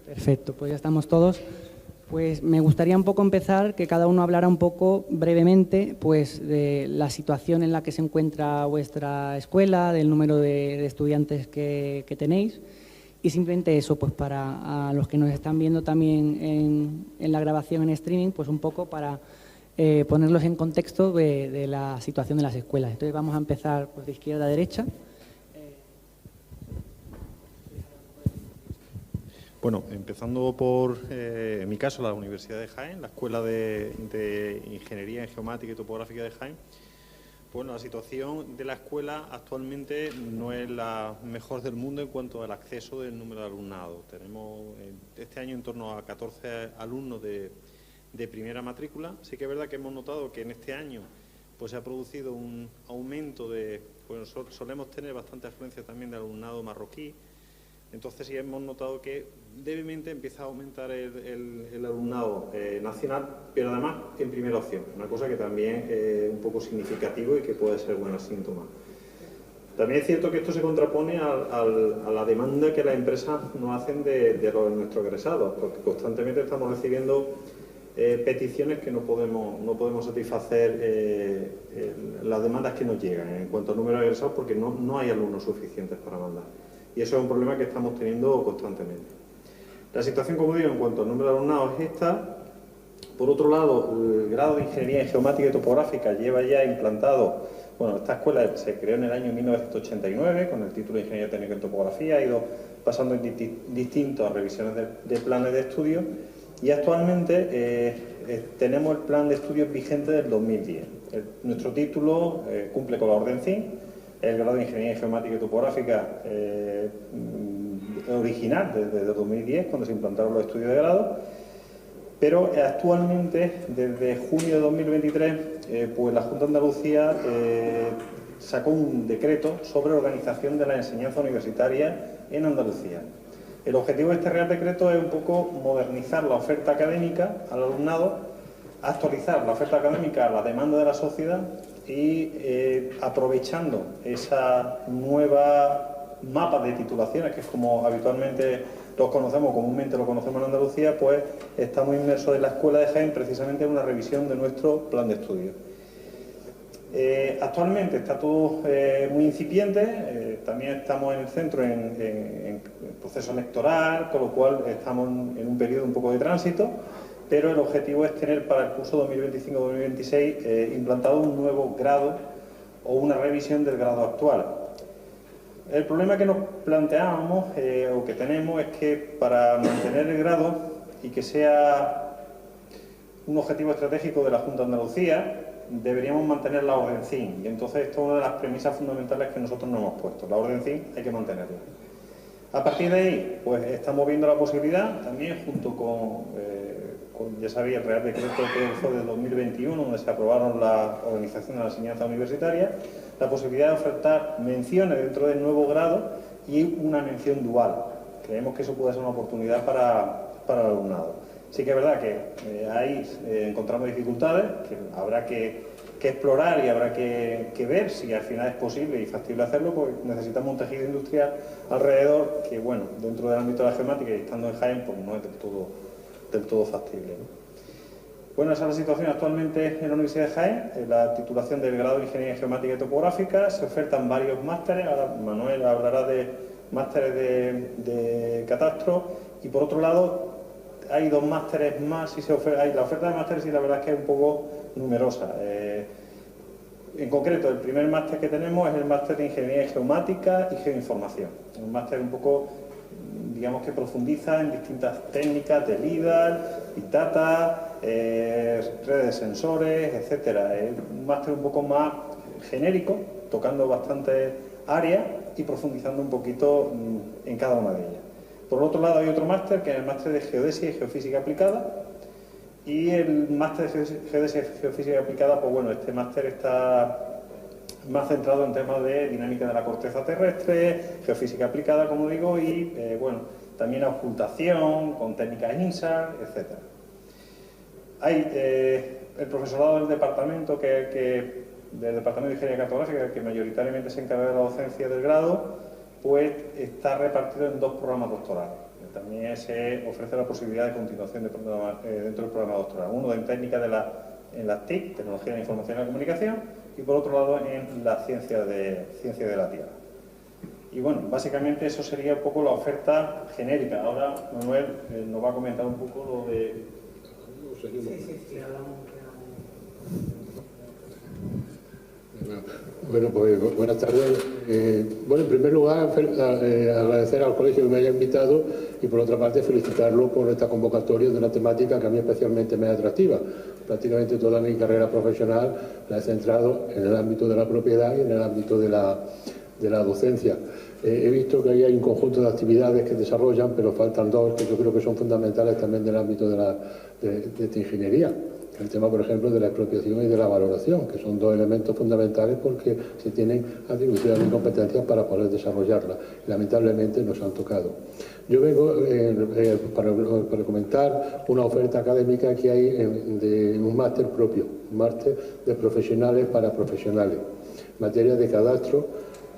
Perfecto, pues ya estamos todos. Pues me gustaría un poco empezar, que cada uno hablara un poco brevemente pues, de la situación en la que se encuentra vuestra escuela, del número de estudiantes que tenéis. Y simplemente eso, pues para a los que nos están viendo también en la grabación en streaming, pues un poco para ponerlos en contexto de la situación de las escuelas. Entonces vamos a empezar pues, de izquierda a derecha. Bueno, empezando por, en mi caso, la Universidad de Jaén, la Escuela de Ingeniería en Geomática y Topográfica de Jaén. Bueno, la situación de la escuela actualmente no es la mejor del mundo en cuanto al acceso del número de alumnado. Tenemos este año en torno a 14 alumnos de primera matrícula. Sí que es verdad que hemos notado que en este año pues se ha producido un aumento de, bueno, solemos tener bastante afluencia también de alumnado marroquí. Entonces sí hemos notado que levemente empieza a aumentar el alumnado nacional, pero además en primera opción, una cosa que también es un poco significativo y que puede ser buen síntoma. También es cierto que esto se contrapone a la demanda que las empresas nos hacen de nuestros egresados, porque constantemente estamos recibiendo peticiones que no podemos satisfacer las demandas que nos llegan en cuanto al número de egresados, porque no hay alumnos suficientes para mandar. Y eso es un problema que estamos teniendo constantemente. La situación, como digo, en cuanto al número de alumnados es esta. Por otro lado, el grado de Ingeniería en Geomática y Topográfica lleva ya implantado, bueno, esta escuela se creó en el año 1989 con el título de Ingeniería Técnica en Topografía, ha ido pasando en distintas revisiones de planes de estudio y actualmente tenemos el plan de estudios vigente del 2010. Nuestro título cumple con la orden CIN. El grado de Ingeniería Geomática y Topográfica original desde 2010, cuando se implantaron los estudios de grado, pero actualmente, desde junio de 2023, pues la Junta de Andalucía sacó un decreto sobre organización de la enseñanza universitaria en Andalucía. El objetivo de este Real Decreto es un poco modernizar la oferta académica al alumnado, actualizar la oferta académica a la demanda de la sociedad y aprovechando esa nueva mapa de titulaciones, que es como habitualmente los conocemos, comúnmente lo conocemos en Andalucía, pues estamos inmersos en la Escuela de Jaén precisamente en una revisión de nuestro plan de estudio. Actualmente está todo muy incipiente, también estamos en el centro en proceso electoral, con lo cual estamos en un periodo un poco de tránsito, pero el objetivo es tener para el curso 2025-2026 implantado un nuevo grado o una revisión del grado actual. El problema que nos planteábamos o que tenemos es que para mantener el grado y que sea un objetivo estratégico de la Junta de Andalucía, deberíamos mantener la orden CIN. Y entonces esto es una de las premisas fundamentales que nosotros nos hemos puesto. La orden CIN hay que mantenerla. A partir de ahí, pues estamos viendo la posibilidad, también junto con ya sabéis, el Real Decreto que fue de 2021, donde se aprobaron la organización de la enseñanza universitaria, la posibilidad de ofertar menciones dentro del nuevo grado y una mención dual. Creemos que eso puede ser una oportunidad para el alumnado. Sí que es verdad que ahí encontramos dificultades, que habrá que explorar y habrá que ver si al final es posible y factible hacerlo, porque necesitamos un tejido industrial alrededor que, bueno, dentro del ámbito de la geomática y estando en Jaén, pues no es del todo factible, ¿no? Bueno, esa es la situación actualmente en la Universidad de Jaén, en la titulación del grado de Ingeniería Geomática y Topográfica. Se ofertan varios másteres, ahora Manuel hablará de másteres de catastro, y por otro lado hay dos másteres más, la oferta de másteres y la verdad es que es un poco numerosa. En concreto, el primer máster que tenemos es el máster de Ingeniería Geomática y Geoinformación, un máster un poco, digamos, que profundiza en distintas técnicas de LIDAR, Big Data, redes de sensores, etcétera. Es un máster un poco más genérico, tocando bastantes áreas y profundizando un poquito en cada una de ellas. Por otro lado, hay otro máster, que es el máster de Geodesia y Geofísica Aplicada. Y el máster de Geodesia y Geofísica Aplicada, pues bueno, este máster está más centrado en temas de dinámica de la corteza terrestre, geofísica aplicada, como digo, y bueno, también ocultación, con técnicas INSAR, etc. Hay el profesorado del departamento, del Departamento de Ingeniería Cartográfica, que mayoritariamente se encarga de la docencia del grado, pues está repartido en dos programas doctorales. también se ofrece la posibilidad de continuación dentro del programa doctoral. Uno en técnica en las TIC, Tecnología de la Información y la Comunicación, y por otro lado en la ciencia de la Tierra. Y bueno, básicamente eso sería un poco la oferta genérica. Ahora Manuel nos va a comentar un poco lo de... Sí. Bueno, pues buenas tardes. Bueno, en primer lugar, agradecer al colegio que me haya invitado y por otra parte felicitarlo por esta convocatoria de una temática que a mí especialmente me es atractiva. Prácticamente toda mi carrera profesional la he centrado en el ámbito de la propiedad y en el ámbito de la docencia. He visto que hay un conjunto de actividades que desarrollan, pero faltan dos que yo creo que son fundamentales también del ámbito de esta ingeniería. El tema, por ejemplo, de la expropiación y de la valoración, que son dos elementos fundamentales porque se tienen atribuciones y competencias para poder desarrollarla. Lamentablemente no se han tocado. Yo vengo para comentar una oferta académica que hay de un máster propio, un máster de profesionales para profesionales, materia de cadastro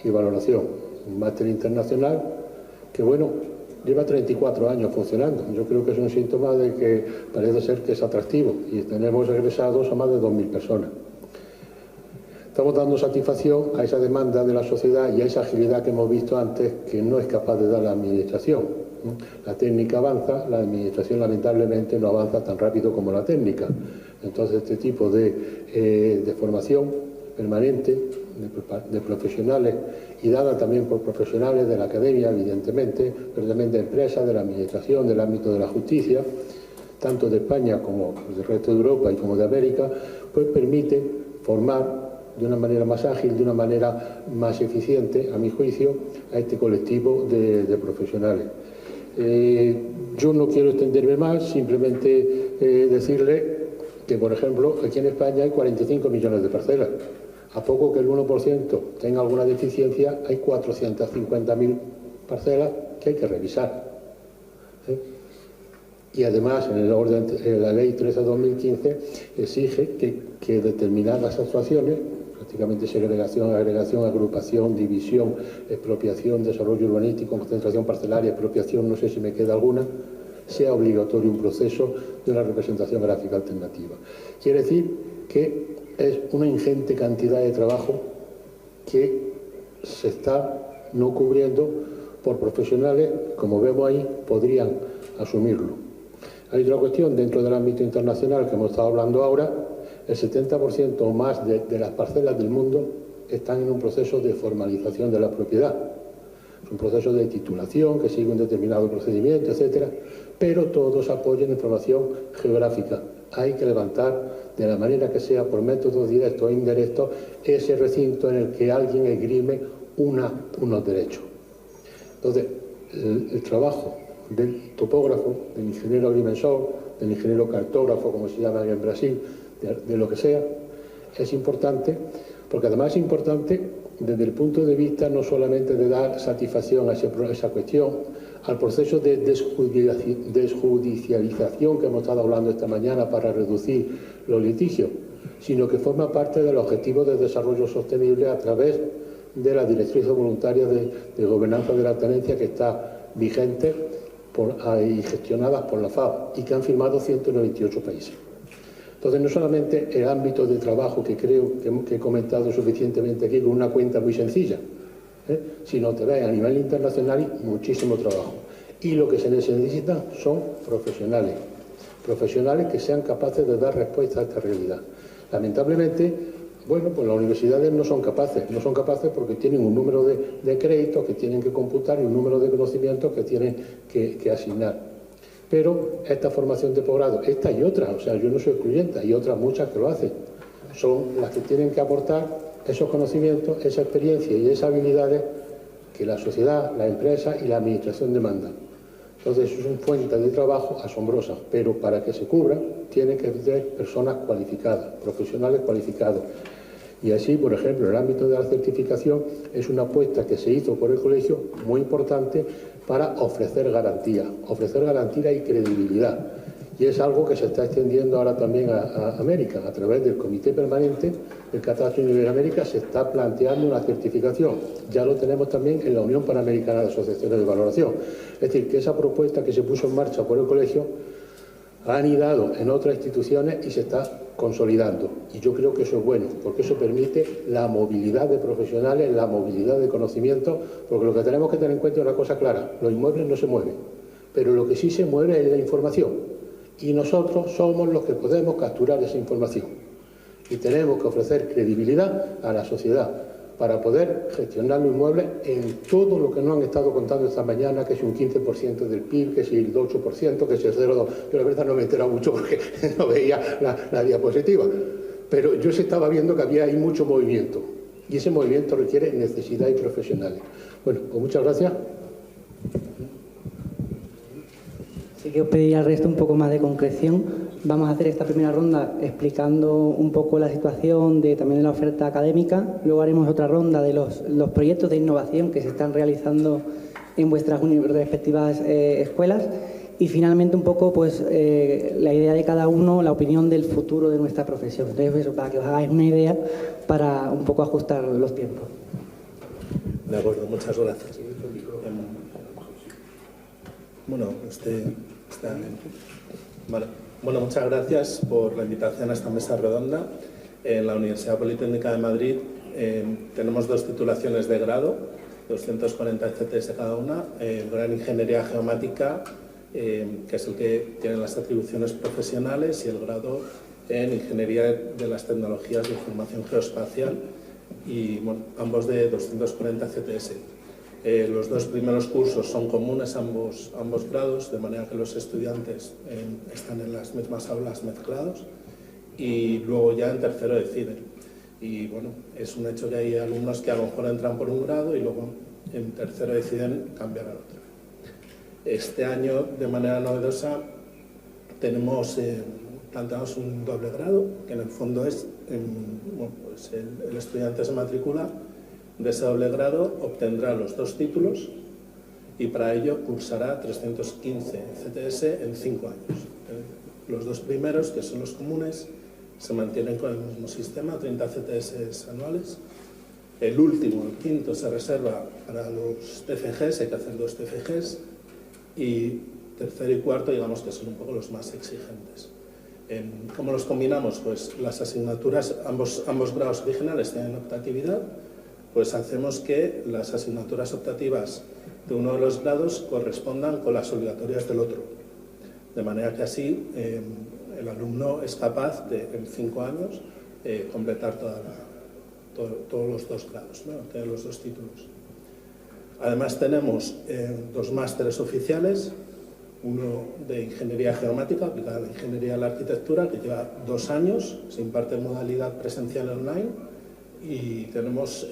y valoración, un máster internacional que, bueno, lleva 34 años funcionando. Yo creo que es un síntoma de que parece ser que es atractivo y tenemos egresados a más de 2.000 personas. Estamos dando satisfacción a esa demanda de la sociedad y a esa agilidad que hemos visto antes que no es capaz de dar la administración. La técnica avanza, la administración lamentablemente no avanza tan rápido como la técnica. Entonces este tipo de formación permanente de profesionales y dada también por profesionales de la academia, evidentemente, pero también de empresas, de la administración, del ámbito de la justicia, tanto de España como del resto de Europa y como de América, pues permite formar de una manera más ágil, de una manera más eficiente, a mi juicio, a este colectivo de profesionales. Yo no quiero extenderme más, simplemente decirle que, por ejemplo, aquí en España hay 45 millones de parcelas. A poco que el 1% tenga alguna deficiencia, hay 450.000 parcelas que hay que revisar. Y además, en la Ley 13/2015 exige que determinadas actuaciones, prácticamente segregación, agregación, agrupación, división, expropiación, desarrollo urbanístico, concentración parcelaria, expropiación, no sé si me queda alguna, sea obligatorio un proceso de una representación gráfica alternativa. Quiere decir que es una ingente cantidad de trabajo que se está no cubriendo por profesionales, como vemos ahí, podrían asumirlo. Hay otra cuestión dentro del ámbito internacional que hemos estado hablando ahora, el 70% o más de las parcelas del mundo están en un proceso de formalización de la propiedad. Es un proceso de titulación que sigue un determinado procedimiento, etcétera, pero todos apoyan información geográfica. Hay que levantar de la manera que sea, por métodos directos e indirectos, ese recinto en el que alguien esgrime unos derechos. Entonces, el trabajo del topógrafo, del ingeniero agrimensor, del ingeniero cartógrafo, como se llama en Brasil, de lo que sea, es importante, porque además es importante desde el punto de vista no solamente de dar satisfacción a esa cuestión, al proceso de desjudicialización que hemos estado hablando esta mañana para reducir los litigios, sino que forma parte del objetivo de desarrollo sostenible a través de la directriz voluntaria de gobernanza de la tenencia que está vigente y gestionada por la FAO y que han firmado 198 países. Entonces, no solamente el ámbito de trabajo que creo que he comentado suficientemente aquí con una cuenta muy sencilla, sino que a nivel internacional muchísimo trabajo. Y lo que se necesita son profesionales que sean capaces de dar respuesta a esta realidad. Lamentablemente, bueno, pues las universidades no son capaces porque tienen un número de créditos que tienen que computar y un número de conocimientos que tienen que asignar. Pero esta formación de posgrado, esta y otras, o sea, yo no soy excluyente, hay otras muchas que lo hacen, son las que tienen que aportar esos conocimientos, esa experiencia y esas habilidades que la sociedad, la empresa y la administración demandan. Entonces, es una fuente de trabajo asombrosa, pero para que se cubra, tienen que ser personas cualificadas, profesionales cualificados. Y así, por ejemplo, en el ámbito de la certificación, es una apuesta que se hizo por el colegio muy importante para ofrecer garantía y credibilidad. Y es algo que se está extendiendo ahora también a América. A través del Comité Permanente del Catastro en Iberoamérica se está planteando una certificación. Ya lo tenemos también en la Unión Panamericana de Asociaciones de Valoración. Es decir, que esa propuesta que se puso en marcha por el colegio ha anidado en otras instituciones y se está consolidando. Y yo creo que eso es bueno, porque eso permite la movilidad de profesionales, la movilidad de conocimientos, porque lo que tenemos que tener en cuenta es una cosa clara: los inmuebles no se mueven, pero lo que sí se mueve es la información. Y nosotros somos los que podemos capturar esa información. Y tenemos que ofrecer credibilidad a la sociedad para poder gestionar los inmuebles en todo lo que nos han estado contando esta mañana, que es un 15% del PIB, que es el 8%, que es el 0,2%. Yo la verdad no me he enterado mucho porque no veía la diapositiva. Pero yo se estaba viendo que había ahí mucho movimiento. Y ese movimiento requiere necesidad y profesionales. Bueno, pues muchas gracias. Así que os pediría al resto un poco más de concreción. Vamos a hacer esta primera ronda explicando un poco la situación también de la oferta académica. Luego haremos otra ronda de los proyectos de innovación que se están realizando en vuestras respectivas escuelas. Y finalmente un poco pues la idea de cada uno, la opinión del futuro de nuestra profesión. Entonces eso, para que os hagáis una idea, para un poco ajustar los tiempos. De acuerdo, muchas gracias. Bueno, muchas gracias por la invitación a esta mesa redonda. En la Universidad Politécnica de Madrid tenemos 2 titulaciones de grado, 240 ECTS cada una. El grado en Ingeniería Geomática, que es el que tiene las atribuciones profesionales, y el grado en Ingeniería de las Tecnologías de Información Geoespacial, y bueno, ambos de 240 ECTS. Los 2 primeros cursos son comunes a ambos grados, de manera que los estudiantes están en las mismas aulas mezclados, y luego ya en tercero deciden. Y bueno, es un hecho que hay alumnos que a lo mejor entran por un grado y luego en tercero deciden cambiar al otro. Este año, de manera novedosa, planteamos un doble grado, que en el fondo es, pues el estudiante se matricula de ese doble grado, obtendrá los 2 títulos y para ello cursará 315 CTS en 5 años. Los 2 primeros, que son los comunes, se mantienen con el mismo sistema, 30 CTS anuales. El último, el quinto, se reserva para los TFGs, hay que hacer 2 TFGs, y tercero y cuarto, digamos que son un poco los más exigentes. ¿Cómo los combinamos? Pues las asignaturas, ambos grados originales tienen optatividad, pues hacemos que las asignaturas optativas de uno de los grados correspondan con las obligatorias del otro. De manera que así el alumno es capaz de, en 5 años, completar todos los 2 grados, ¿no? Tener los 2 títulos. Además tenemos 2 másteres oficiales, uno de Ingeniería Geomática, aplicada a la Ingeniería de la Arquitectura, que lleva 2 años, se imparte en modalidad presencial online, y tenemos,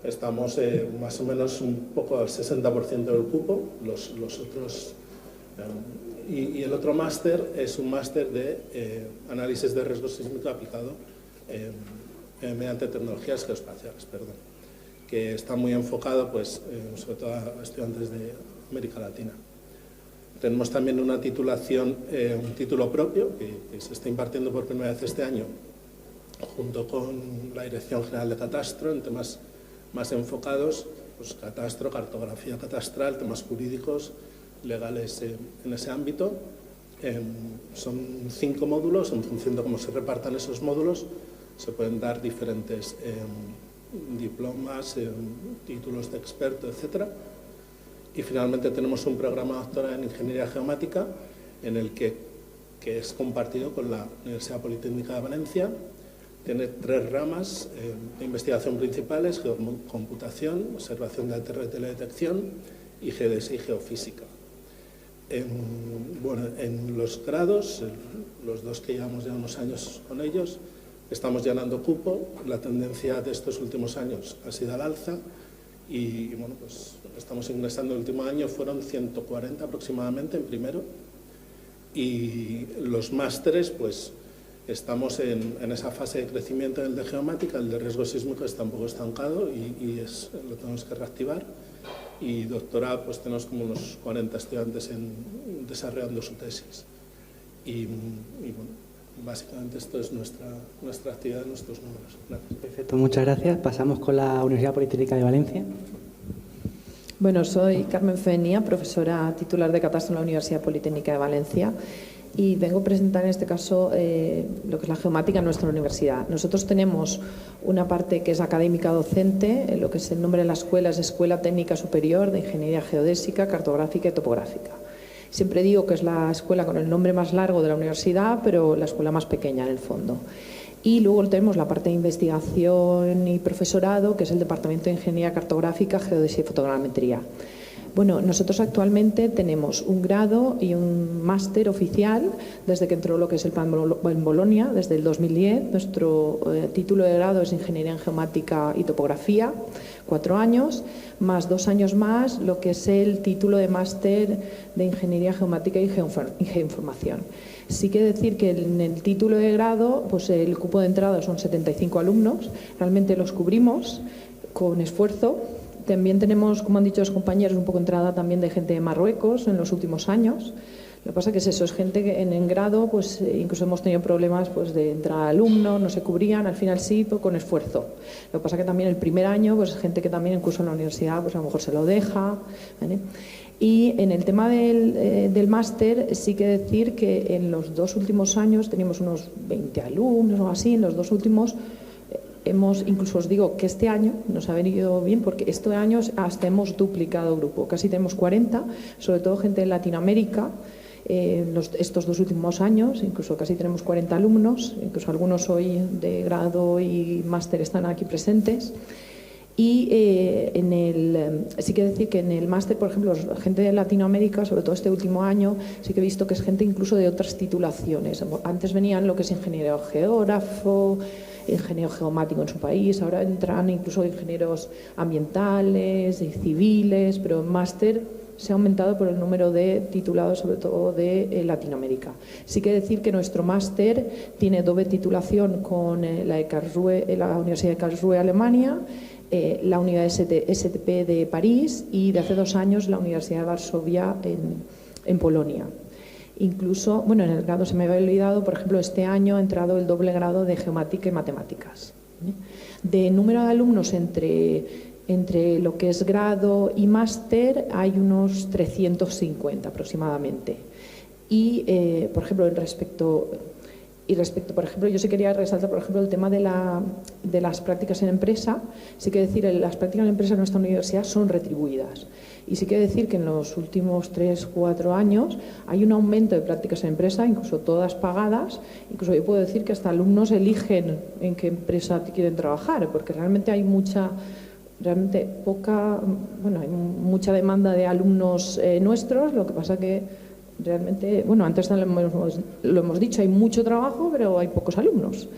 estamos más o menos un poco al 60% del cupo, los otros, y el otro máster es un máster de análisis de riesgo sísmico aplicado mediante tecnologías geoespaciales, que está muy enfocado pues, sobre todo a estudiantes de América Latina. Tenemos también una titulación, un título propio que se está impartiendo por primera vez este año, junto con la Dirección General de Catastro, en temas más enfocados, pues catastro, cartografía catastral, temas jurídicos, legales en ese ámbito. Son 5 módulos, en función de cómo se repartan esos módulos, se pueden dar diferentes diplomas, títulos de experto, etc. Y finalmente tenemos un programa de doctorado en Ingeniería Geomática, en el que es compartido con la Universidad Politécnica de Valencia. Tiene 3 ramas de investigación principales: geocomputación, observación de teledetección y geodesia y geofísica. En los grados, los 2 que llevamos ya unos años con ellos, estamos llenando cupo. La tendencia de estos últimos años ha sido al alza y bueno, pues estamos ingresando el último año, fueron 140 aproximadamente en primero, y los másteres pues estamos en esa fase de crecimiento del de geomática. El de riesgo sísmico está un poco estancado y lo tenemos que reactivar. y doctorado pues tenemos como unos 40 estudiantes desarrollando su tesis. Y bueno, básicamente esto es nuestra actividad, nuestros números. Gracias. Perfecto, muchas gracias. Pasamos con la Universidad Politécnica de Valencia. Bueno, soy Carmen Fenia, profesora titular de Catastro en la Universidad Politécnica de Valencia, y vengo a presentar en este caso lo que es la geomática en nuestra universidad. Nosotros tenemos una parte que es académica docente, lo que es el nombre de la escuela es Escuela Técnica Superior de Ingeniería Geodésica, Cartográfica y Topográfica. Siempre digo que es la escuela con el nombre más largo de la universidad, pero la escuela más pequeña en el fondo. Y luego tenemos la parte de investigación y profesorado, que es el Departamento de Ingeniería Cartográfica, Geodesia y Fotogrametría. Bueno, nosotros actualmente tenemos un grado y un máster oficial desde que entró lo que es el plan en Bolonia, desde el 2010. Nuestro título de grado es Ingeniería en Geomática y Topografía, 4 años, más 2 años más lo que es el título de máster de Ingeniería Geomática y Geoinformación. Sí que decir que en el título de grado, pues el cupo de entrada son 75 alumnos, realmente los cubrimos con esfuerzo. También tenemos, como han dicho los compañeros, un poco entrada también de gente de Marruecos en los últimos años. Lo que pasa es que es gente que en el grado, pues incluso hemos tenido problemas pues, de entrar alumnos, no se cubrían, al final sí, pero con esfuerzo. Lo que pasa es que también el primer año, pues gente que también incluso en la universidad, pues a lo mejor se lo deja, ¿vale? Y en el tema del máster, sí que decir que en los 2 últimos años teníamos unos 20 alumnos o así, en los 2 últimos incluso os digo que este año nos ha venido bien porque este año hasta hemos duplicado grupo, casi tenemos 40, sobre todo gente de Latinoamérica, estos 2 últimos años, incluso casi tenemos 40 alumnos, incluso algunos hoy de grado y máster están aquí presentes. Y sí que decir que en el máster, por ejemplo, gente de Latinoamérica, sobre todo este último año, sí que he visto que es gente incluso de otras titulaciones. Antes venían lo que es ingeniero geógrafo, ingeniero geomático en su país, ahora entran incluso ingenieros ambientales y civiles, pero en máster se ha aumentado por el número de titulados, sobre todo de Latinoamérica. Sí que decir que nuestro máster tiene doble titulación con la Universidad de Karlsruhe, Alemania, la Universidad STP de París y de hace 2 años la Universidad de Varsovia en Polonia. Incluso, bueno, en el grado se me había olvidado, por ejemplo, este año ha entrado el doble grado de geomática y matemáticas. De número de alumnos entre lo que es grado y máster hay unos 350 aproximadamente. Y, por ejemplo, respecto, por ejemplo, yo sí quería resaltar, por ejemplo, el tema de las prácticas en empresa. Sí que decir, las prácticas en empresa en nuestra universidad son retribuidas. Y sí que decir que en los últimos 3-4 años hay un aumento de prácticas en empresa, incluso todas pagadas. Incluso yo puedo decir que hasta alumnos eligen en qué empresa quieren trabajar, porque realmente hay mucha demanda de alumnos nuestros. Lo que pasa que realmente, bueno, antes lo hemos dicho, hay mucho trabajo, pero hay pocos alumnos.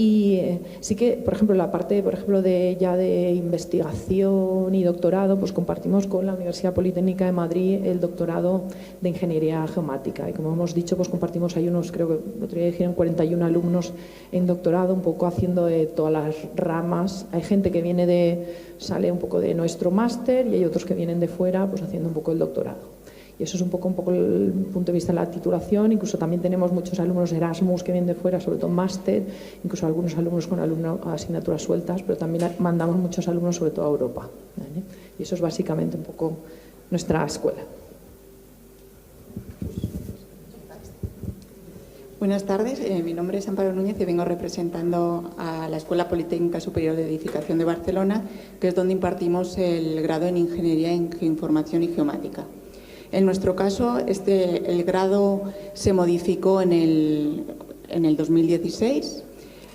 Y sí que, por ejemplo, la parte, por ejemplo, de investigación y doctorado, pues compartimos con la Universidad Politécnica de Madrid el doctorado de Ingeniería Geomática. Y como hemos dicho, pues compartimos, hay unos, creo que el otro día dijeron 41 alumnos en doctorado, un poco haciendo de todas las ramas. Hay gente que sale un poco de nuestro máster y hay otros que vienen de fuera, pues haciendo un poco el doctorado. Y eso es un poco el punto de vista de la titulación. Incluso también tenemos muchos alumnos Erasmus que vienen de fuera, sobre todo máster, incluso algunos alumnos con asignaturas sueltas, pero también mandamos muchos alumnos sobre todo a Europa, ¿vale? Y eso es básicamente un poco nuestra escuela. Buenas tardes, mi nombre es Amparo Núñez y vengo representando a la Escuela Politécnica Superior de Edificación de Barcelona, que es donde impartimos el grado en Ingeniería en Geoinformación y Geomática. En nuestro caso, el grado se modificó en el 2016,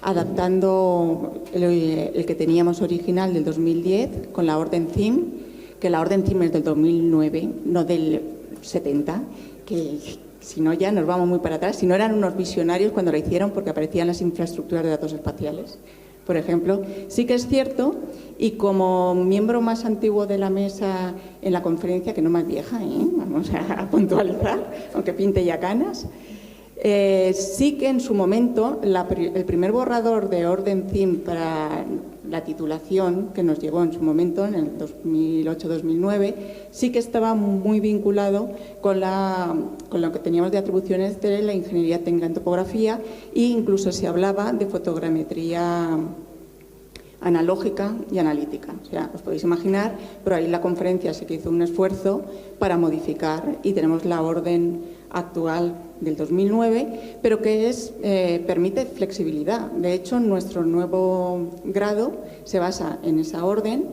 adaptando el que teníamos original del 2010 con la orden CIM, que la orden CIM es del 2009, no del 70, que si no ya nos vamos muy para atrás. Si no, eran unos visionarios cuando la hicieron porque aparecían las infraestructuras de datos espaciales. Por ejemplo, sí que es cierto, y como miembro más antiguo de la mesa en la conferencia, que no más vieja, vamos a puntualizar, aunque pinte ya canas, sí que en su momento el primer borrador de orden CIM para la titulación que nos llegó en su momento, en el 2008-2009, sí que estaba muy vinculado con lo que teníamos de atribuciones de la ingeniería técnica en topografía, e incluso se hablaba de fotogrametría analógica y analítica. O sea, os podéis imaginar, pero ahí la conferencia sí que hizo un esfuerzo para modificar y tenemos la orden actual del 2009, pero que permite flexibilidad. De hecho, nuestro nuevo grado se basa en esa orden.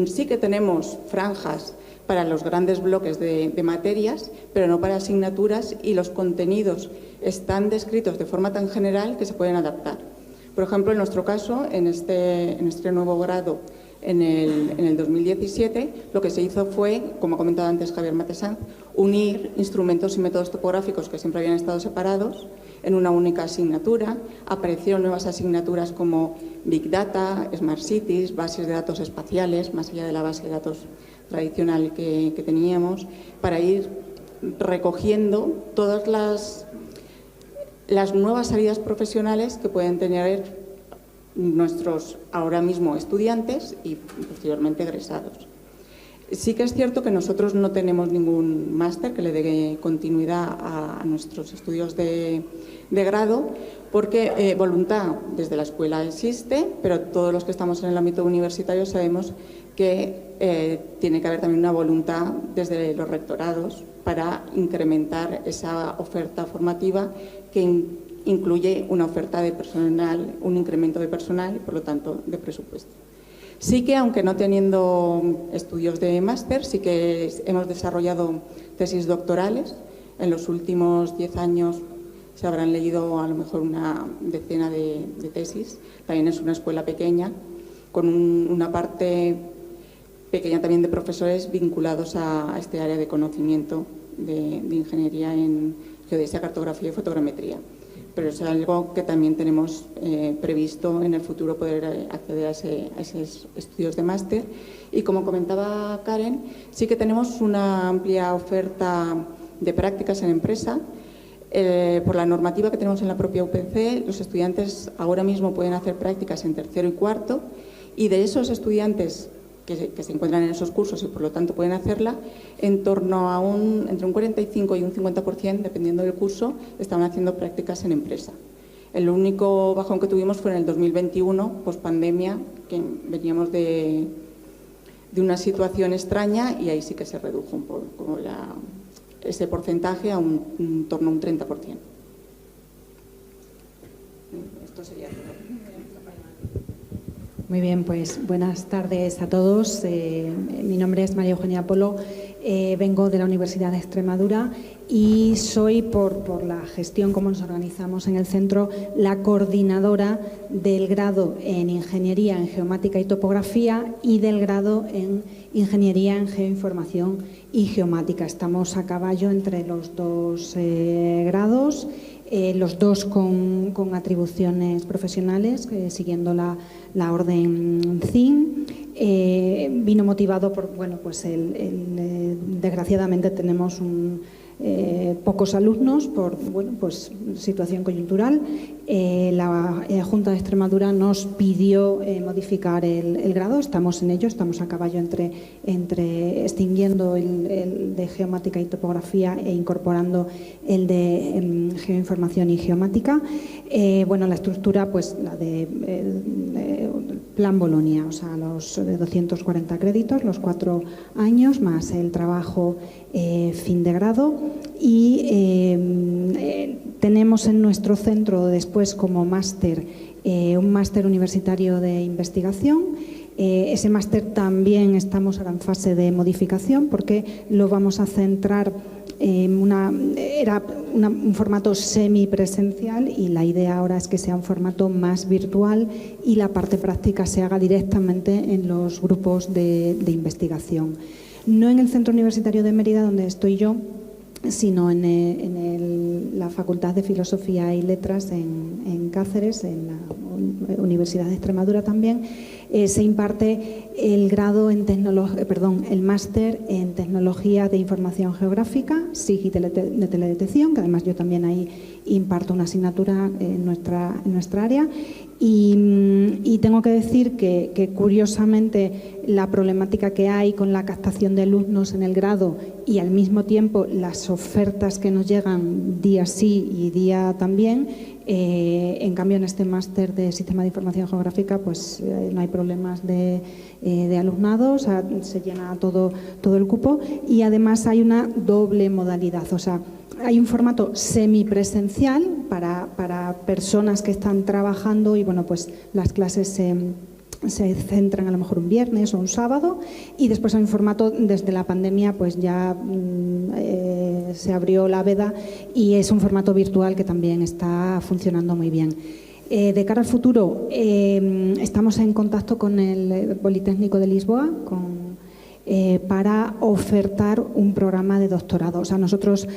Sí que tenemos franjas para los grandes bloques de materias, pero no para asignaturas, y los contenidos están descritos de forma tan general que se pueden adaptar. Por ejemplo, en nuestro caso, en este nuevo grado, en el 2017, lo que se hizo fue, como ha comentado antes Javier Matesanz, unir instrumentos y métodos topográficos que siempre habían estado separados en una única asignatura. Aparecieron nuevas asignaturas como Big Data, Smart Cities, bases de datos espaciales, más allá de la base de datos tradicional que teníamos, para ir recogiendo todas las nuevas salidas profesionales que pueden tener nuestros ahora mismo estudiantes y posteriormente egresados. Sí que es cierto que nosotros no tenemos ningún máster que le dé continuidad a nuestros estudios de grado, porque voluntad desde la escuela existe, pero todos los que estamos en el ámbito universitario sabemos que tiene que haber también una voluntad desde los rectorados para incrementar esa oferta formativa que incluye una oferta de personal, un incremento de personal y, por lo tanto, de presupuesto. Sí que, aunque no teniendo estudios de máster, sí que hemos desarrollado tesis doctorales. En los últimos 10 años se habrán leído a lo mejor una decena de tesis. También es una escuela pequeña, con una parte pequeña también de profesores vinculados a este área de conocimiento de ingeniería en geodesia, cartografía y fotogrametría. Pero es algo que también tenemos previsto en el futuro poder acceder a esos estudios de máster. Y como comentaba Karen, sí que tenemos una amplia oferta de prácticas en empresa. Por la normativa que tenemos en la propia UPC, los estudiantes ahora mismo pueden hacer prácticas en tercero y cuarto, y de esos estudiantes que se encuentran en esos cursos y por lo tanto pueden hacerla, en torno a entre un 45 y un 50%, dependiendo del curso, estaban haciendo prácticas en empresa. El único bajón que tuvimos fue en el 2021, pospandemia, que veníamos de una situación extraña, y ahí sí que se redujo un poco ese porcentaje a en torno a un 30%. Esto sería todo. Muy bien, pues buenas tardes a todos. Mi nombre es María Eugenia Polo, vengo de la Universidad de Extremadura y soy, por la gestión, como nos organizamos en el centro, la coordinadora del grado en Ingeniería en Geomática y Topografía y del grado en Ingeniería en Geoinformación y Geomática. Estamos a caballo entre los dos grados, los dos con atribuciones profesionales, siguiendo la orden CIN. Vino motivado por, bueno, pues desgraciadamente tenemos pocos alumnos por, bueno, pues situación coyuntural. La Junta de Extremadura nos pidió modificar el grado. Estamos en ello, estamos a caballo entre extinguiendo el de Geomática y Topografía e incorporando el de Geoinformación y Geomática. Bueno, la estructura, pues la de Plan Bolonia, o sea, los 240 créditos, los 4 años, más el trabajo fin de grado. Y tenemos en nuestro centro después como máster un máster universitario de investigación. Ese máster también estamos ahora en fase de modificación porque lo vamos a centrar era un formato semipresencial y la idea ahora es que sea un formato más virtual y la parte práctica se haga directamente en los grupos de investigación. No en el Centro Universitario de Mérida, donde estoy yo, sino en la Facultad de Filosofía y Letras en Cáceres, en la Universidad de Extremadura también. Se imparte el grado en el máster en Tecnología de Información Geográfica, SIG y de Teledetección, que además yo también ahí imparto una asignatura en nuestra área, Y tengo que decir que curiosamente la problemática que hay con la captación de alumnos en el grado y al mismo tiempo las ofertas que nos llegan día sí y día también, en cambio en este máster de Sistema de Información Geográfica pues no hay problemas de alumnado, o sea, se llena todo el cupo y además hay una doble modalidad, o sea, hay un formato semipresencial para personas que están trabajando y bueno, pues las clases se centran a lo mejor un viernes o un sábado y después hay un formato, desde la pandemia pues ya se abrió la veda y es un formato virtual que también está funcionando muy bien. De cara al futuro, estamos en contacto con el Politécnico de Lisboa, para ofertar un programa de doctorado. O sea, nuestros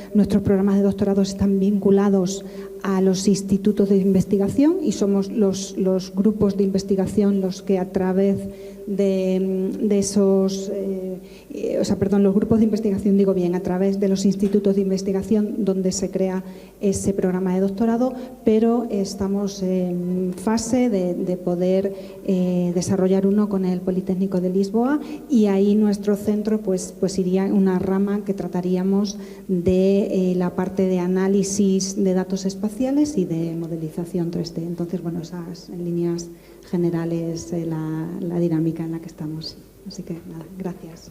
programas de doctorado están vinculados a los institutos de investigación y somos los grupos de investigación los que a través de esos, los grupos de investigación, digo bien, a través de los institutos de investigación donde se crea ese programa de doctorado, pero estamos en fase de poder desarrollar uno con el Politécnico de Lisboa y ahí nuestro centro pues iría una rama que trataríamos de la parte de análisis de datos espaciales y de modelización 3D. Entonces, bueno, esas en líneas generales la dinámica en la que estamos. Así que nada, gracias.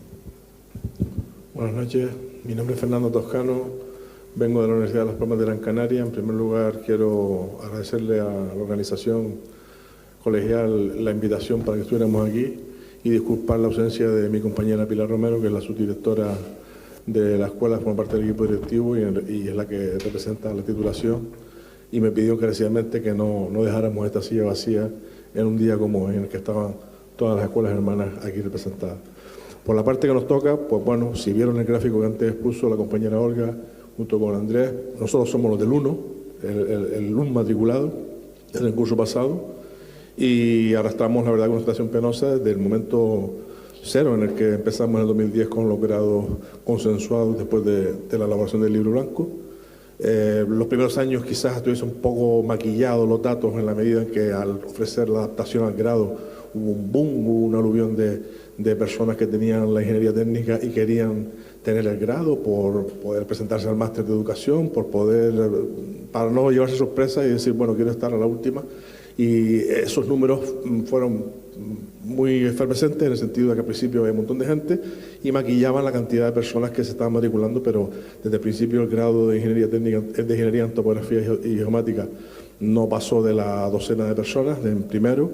Buenas noches, mi nombre es Fernando Toscano, vengo de la Universidad de Las Palmas de Gran Canaria. En primer lugar, quiero agradecerle a la organización colegial la invitación para que estuviéramos aquí y disculpar la ausencia de mi compañera Pilar Romero, que es la subdirectora de la escuela, forma parte del equipo directivo y es la que representa la titulación, y me pidió encarecidamente que no dejáramos esta silla vacía en un día como hoy, en el que estaban todas las escuelas hermanas aquí representadas. Por la parte que nos toca, pues bueno, si vieron el gráfico que antes expuso la compañera Olga, junto con Andrés, nosotros somos los del 1, el 1 matriculado en el curso pasado, y arrastramos, la verdad, con una situación penosa desde el momento cero en el que empezamos en el 2010 con los grados consensuados después de la elaboración del libro blanco. Los primeros años quizás estuviesen un poco maquillados los datos en la medida en que al ofrecer la adaptación al grado hubo un boom, hubo un aluvión de personas que tenían la ingeniería técnica y querían tener el grado por poder presentarse al máster de educación, para no llevarse sorpresa y decir, bueno, quiero estar a la última. Y esos números fueron muy efervescentes en el sentido de que al principio había un montón de gente y maquillaban la cantidad de personas que se estaban matriculando, pero desde el principio el grado de ingeniería técnica, de ingeniería en topografía y geomática no pasó de la docena de personas en primero,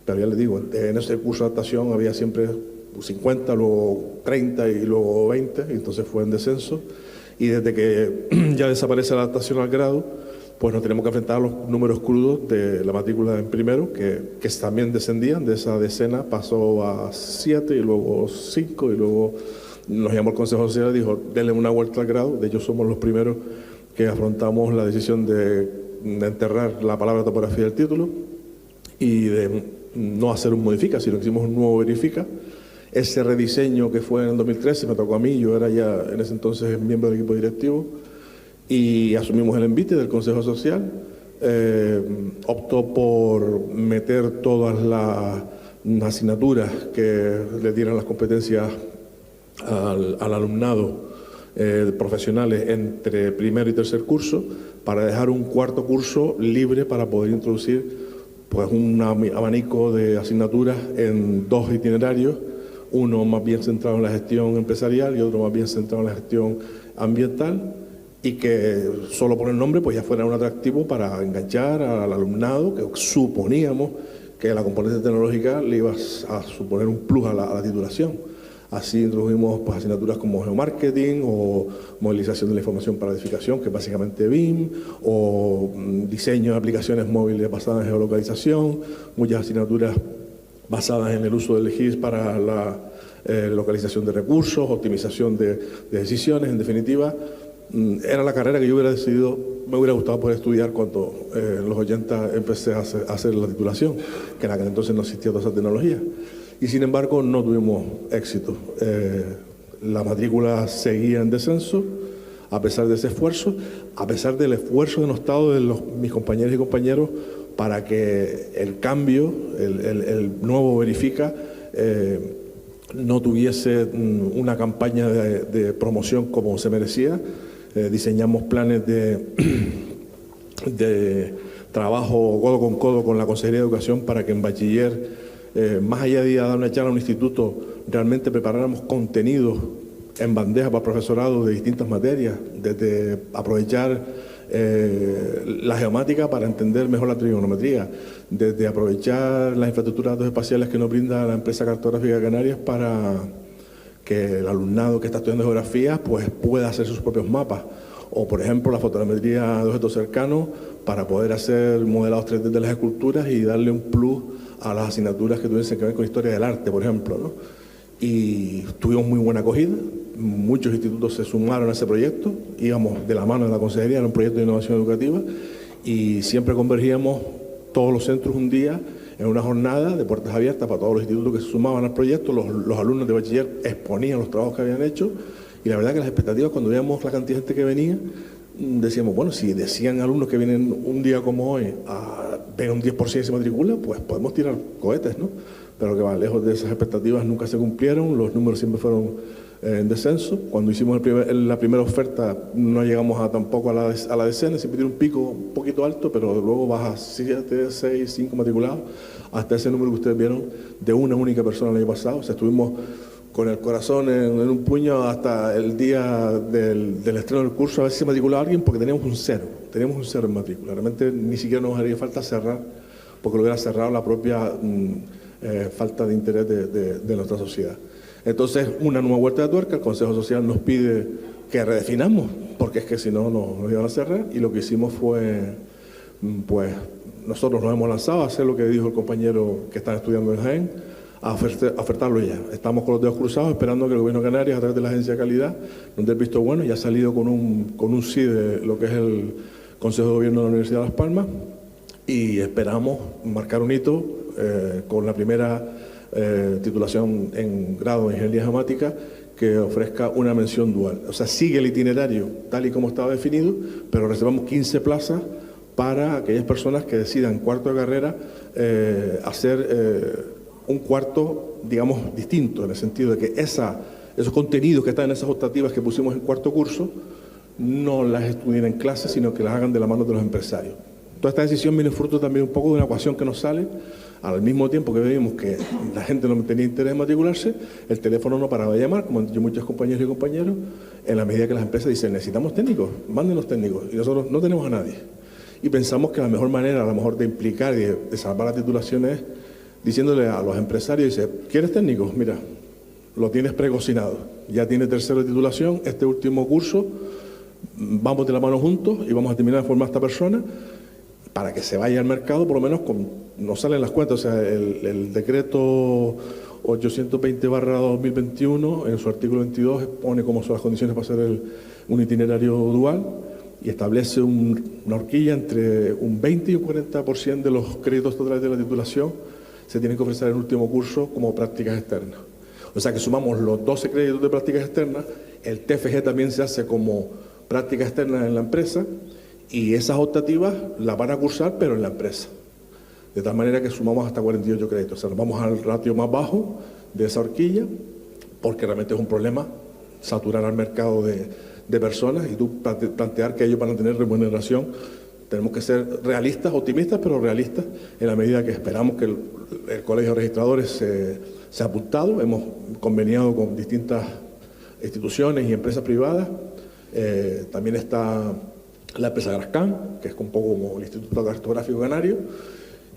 pero ya les digo, en ese curso de adaptación había siempre 50, luego 30 y luego 20, y entonces fue en descenso, y desde que ya desaparece la adaptación al grado, pues nos tenemos que enfrentar a los números crudos de la matrícula en primero, que también descendían, de esa decena pasó a 7 y luego 5 y luego nos llamó el Consejo Social y dijo, denle una vuelta al grado. De hecho, somos los primeros que afrontamos la decisión de enterrar la palabra topografía del título y de no hacer un modifica, sino que hicimos un nuevo verifica. Ese rediseño que fue en el 2013 me tocó a mí, yo era ya en ese entonces miembro del equipo directivo, y asumimos el envite del Consejo Social. Optó por meter todas las asignaturas que le dieran las competencias al alumnado profesionales entre primero y tercer curso, para dejar un cuarto curso libre para poder introducir pues un abanico de asignaturas en 2 itinerarios, uno más bien centrado en la gestión empresarial y otro más bien centrado en la gestión ambiental, y que solo por el nombre pues ya fuera un atractivo para enganchar al alumnado, que suponíamos que la componente tecnológica le iba a suponer un plus a la titulación. Así introdujimos pues asignaturas como geomarketing o modelización de la información para edificación, que es básicamente BIM, o diseño de aplicaciones móviles basadas en geolocalización, muchas asignaturas basadas en el uso del GIS para la localización de recursos, optimización de decisiones. En definitiva, era la carrera que yo hubiera decidido, me hubiera gustado poder estudiar cuando en los 80 empecé a hacer la titulación, que en aquel entonces no existía toda esa tecnología. Y sin embargo no tuvimos éxito. La matrícula seguía en descenso, a pesar de ese esfuerzo, a pesar del esfuerzo denostado de mis compañeras y compañeros para que el cambio, el nuevo Verifica, no tuviese una campaña de promoción como se merecía. Diseñamos planes de trabajo codo con codo con la Consejería de Educación para que en bachiller, más allá de ir a dar una charla a un instituto, realmente preparáramos contenidos en bandeja para el profesorado de distintas materias, desde aprovechar la geomática para entender mejor la trigonometría, desde aprovechar las infraestructuras de datos espaciales que nos brinda la empresa cartográfica de Canarias para que el alumnado que está estudiando geografía pues pueda hacer sus propios mapas, o por ejemplo la fotogrametría de objetos cercanos para poder hacer modelados 3D de las esculturas y darle un plus a las asignaturas que tuviesen que ver con historia del arte, por ejemplo, ¿no? Y tuvimos muy buena acogida, muchos institutos se sumaron a ese proyecto, íbamos de la mano de la consejería, era un proyecto de innovación educativa y siempre convergíamos todos los centros un día en una jornada de puertas abiertas para todos los institutos que se sumaban al proyecto. Los alumnos de bachiller exponían los trabajos que habían hecho y la verdad que las expectativas, cuando veíamos la cantidad de gente que venía, decíamos, bueno, si decían alumnos que vienen un día como hoy a ver un 10% y se matricula, pues podemos tirar cohetes, ¿no? Pero que va, lejos de esas expectativas nunca se cumplieron, los números siempre fueron en descenso. Cuando hicimos la primera oferta no llegamos tampoco a la decena, siempre tiene un pico un poquito alto, pero luego baja 7, 6, 5 matriculados, hasta ese número que ustedes vieron de una única persona el año pasado. O sea, estuvimos con el corazón en un puño hasta el día del estreno del curso, a ver si se matriculaba alguien, porque teníamos un cero en matrícula. Realmente ni siquiera nos haría falta cerrar, porque lo hubiera cerrado la propia falta de interés de nuestra sociedad. Entonces, una nueva vuelta de tuerca, el Consejo Social nos pide que redefinamos, porque es que si no nos iban a cerrar, y lo que hicimos fue, pues, nosotros nos hemos lanzado a hacer lo que dijo el compañero que está estudiando en Jaén, a ofertarlo ya. Estamos con los dedos cruzados esperando que el Gobierno de Canarias, a través de la Agencia de Calidad, nos dé el visto bueno, y ha salido con un sí de lo que es el Consejo de Gobierno de la Universidad de Las Palmas, y esperamos marcar un hito con la primera titulación en grado de Ingeniería Geomática que ofrezca una mención dual. O sea, sigue el itinerario tal y como estaba definido, pero reservamos 15 plazas para aquellas personas que decidan cuarto de carrera hacer un cuarto, digamos, distinto, en el sentido de que esos contenidos que están en esas optativas que pusimos en cuarto curso no las estudien en clase, sino que las hagan de la mano de los empresarios. Toda esta decisión viene fruto también un poco de una ecuación que nos sale. Al mismo tiempo que vimos que la gente no tenía interés en matricularse, el teléfono no paraba de llamar, como han dicho muchos compañeros y compañeros, en la medida que las empresas dicen, necesitamos técnicos, mándenos técnicos, y nosotros no tenemos a nadie. Y pensamos que la mejor manera, a lo mejor, de implicar y de salvar la titulación es diciéndole a los empresarios, dice, ¿quieres técnicos? Mira, lo tienes precocinado, ya tiene tercero de titulación, este último curso, vamos de la mano juntos y vamos a terminar de formar a esta persona, para que se vaya al mercado, por lo menos nos salen las cuentas. O sea, el decreto 820/2021, en su artículo 22, pone cómo son las condiciones para hacer un itinerario dual y establece una horquilla entre un 20 y un 40% de los créditos totales de la titulación se tienen que ofrecer en el último curso como prácticas externas. O sea que sumamos los 12 créditos de prácticas externas, el TFG también se hace como práctica externa en la empresa, y esas optativas las van a cursar, pero en la empresa. De tal manera que sumamos hasta 48 créditos. O sea, nos vamos al ratio más bajo de esa horquilla, porque realmente es un problema saturar al mercado de personas y tú plantear que ellos van a tener remuneración. Tenemos que ser realistas, optimistas, pero realistas, en la medida que esperamos que el Colegio de Registradores se ha apuntado. Hemos conveniado con distintas instituciones y empresas privadas. También está la empresa Grascan, que es un poco como el Instituto Cartográfico Canario,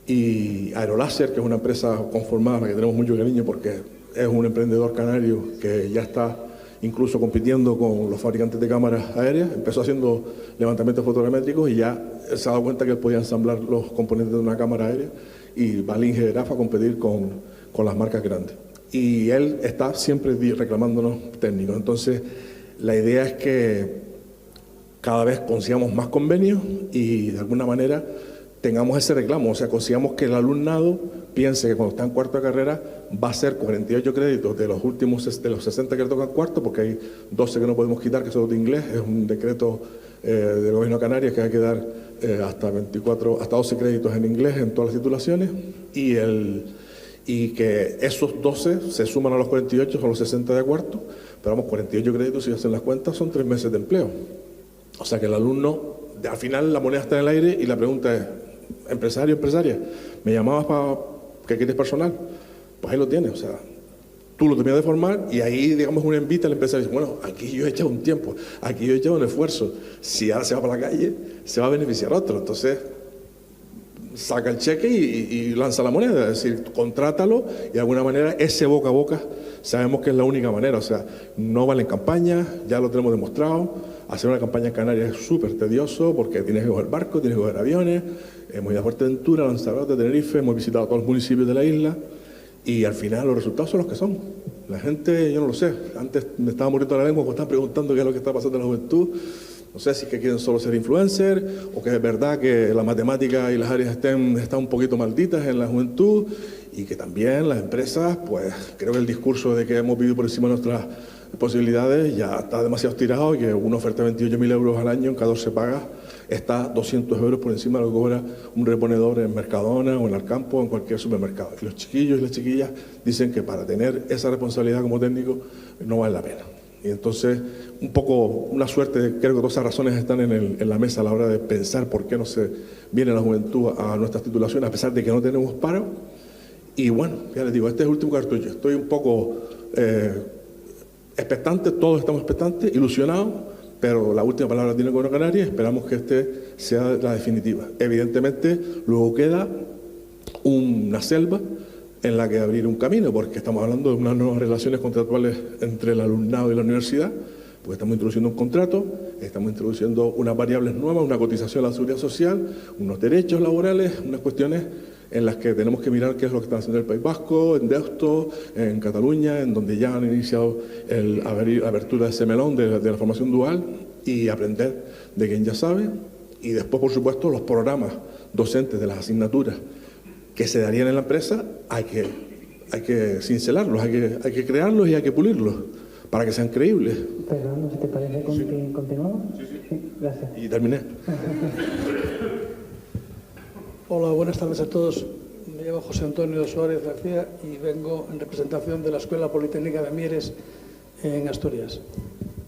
y Aeroláser, que es una empresa conformada a la que tenemos mucho cariño porque es un emprendedor canario que ya está incluso compitiendo con los fabricantes de cámaras aéreas. Empezó haciendo levantamientos fotogramétricos y ya se ha dado cuenta que él podía ensamblar los componentes de una cámara aérea, y va al Inge a competir con las marcas grandes. Y él está siempre reclamándonos técnicos. Entonces, la idea es que cada vez consigamos más convenios y de alguna manera tengamos ese reclamo, o sea, consigamos que el alumnado piense que cuando está en cuarto de carrera va a ser 48 créditos de los 60 que le tocan cuarto, porque hay 12 que no podemos quitar, que son de inglés, es un decreto del Gobierno de Canarias, que hay que dar hasta 12 créditos en inglés en todas las titulaciones, y que esos 12 se suman a los 48, son los 60 de cuarto, pero vamos, 48 créditos, si hacen las cuentas, son 3 meses de empleo. O sea que el alumno, al final la moneda está en el aire y la pregunta es, empresario, empresaria, ¿me llamabas para que quieres personal? Pues ahí lo tienes, o sea, tú lo terminas de formar y ahí, digamos, un invita al empresario y dice, bueno, aquí yo he echado un tiempo, aquí yo he echado un esfuerzo, si ahora se va para la calle, se va a beneficiar otro, entonces saca el cheque y lanza la moneda, es decir, contrátalo y de alguna manera ese boca a boca sabemos que es la única manera, o sea, no valen campañas, ya lo tenemos demostrado, hacer una campaña en Canarias es súper tedioso porque tienes que coger barco, tienes que coger aviones, hemos ido a Fuerteventura, Lanzarote, Tenerife, hemos visitado todos los municipios de la isla y al final los resultados son los que son. La gente, yo no lo sé, antes me estaba muriendo la lengua cuando estaban preguntando qué es lo que está pasando en la juventud. No sé si es que quieren solo ser influencers o que es verdad que la matemática y las áreas están un poquito malditas en la juventud y que también las empresas, pues creo que el discurso de que hemos vivido por encima de nuestras posibilidades ya está demasiado estirado y que una oferta de 28.000 euros al año en cada 12 pagas está 200 euros por encima de lo que cobra un reponedor en Mercadona o en Alcampo o en cualquier supermercado. Y los chiquillos y las chiquillas dicen que para tener esa responsabilidad como técnico no vale la pena. Y entonces, un poco, una suerte, creo que todas esas razones están en la mesa a la hora de pensar por qué no se viene la juventud a nuestras titulaciones, a pesar de que no tenemos paro. Y bueno, ya les digo, este es el último cartucho. Estoy un poco expectante, todos estamos expectantes, ilusionados, pero la última palabra tiene el Gobierno de Canarias, esperamos que este sea la definitiva. Evidentemente, luego queda una selva en la que abrir un camino, porque estamos hablando de unas nuevas relaciones contractuales entre el alumnado y la universidad, porque estamos introduciendo un contrato, estamos introduciendo unas variables nuevas, una cotización a la seguridad social, unos derechos laborales, unas cuestiones en las que tenemos que mirar qué es lo que está haciendo el País Vasco, en Deusto, en Cataluña, en donde ya han iniciado la apertura de ese melón de la formación dual y aprender de quien ya sabe. Y después, por supuesto, los programas docentes de las asignaturas que se darían en la empresa, hay que cincelarlos, hay que crearlos y hay que pulirlos para que sean creíbles. Fernando, ¿te parece que continuamos? Sí, gracias. Y terminé. Hola, buenas tardes a todos. Me llamo José Antonio Suárez García y vengo en representación de la Escuela Politécnica de Mieres en Asturias.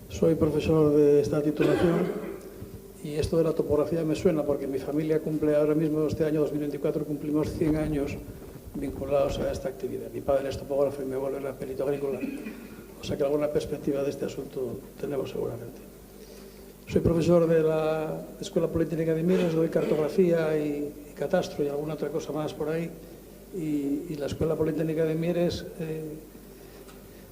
Soy profesor de esta titulación y esto de la topografía me suena porque mi familia cumple ahora mismo, este año 2024, cumplimos 100 años vinculados a esta actividad. Mi padre es topógrafo y mi abuelo era perito agrícola, o sea que alguna perspectiva de este asunto tenemos seguramente. Soy profesor de la Escuela Politécnica de Mieres, doy cartografía y catastro y alguna otra cosa más por ahí. Y la Escuela Politécnica de Mieres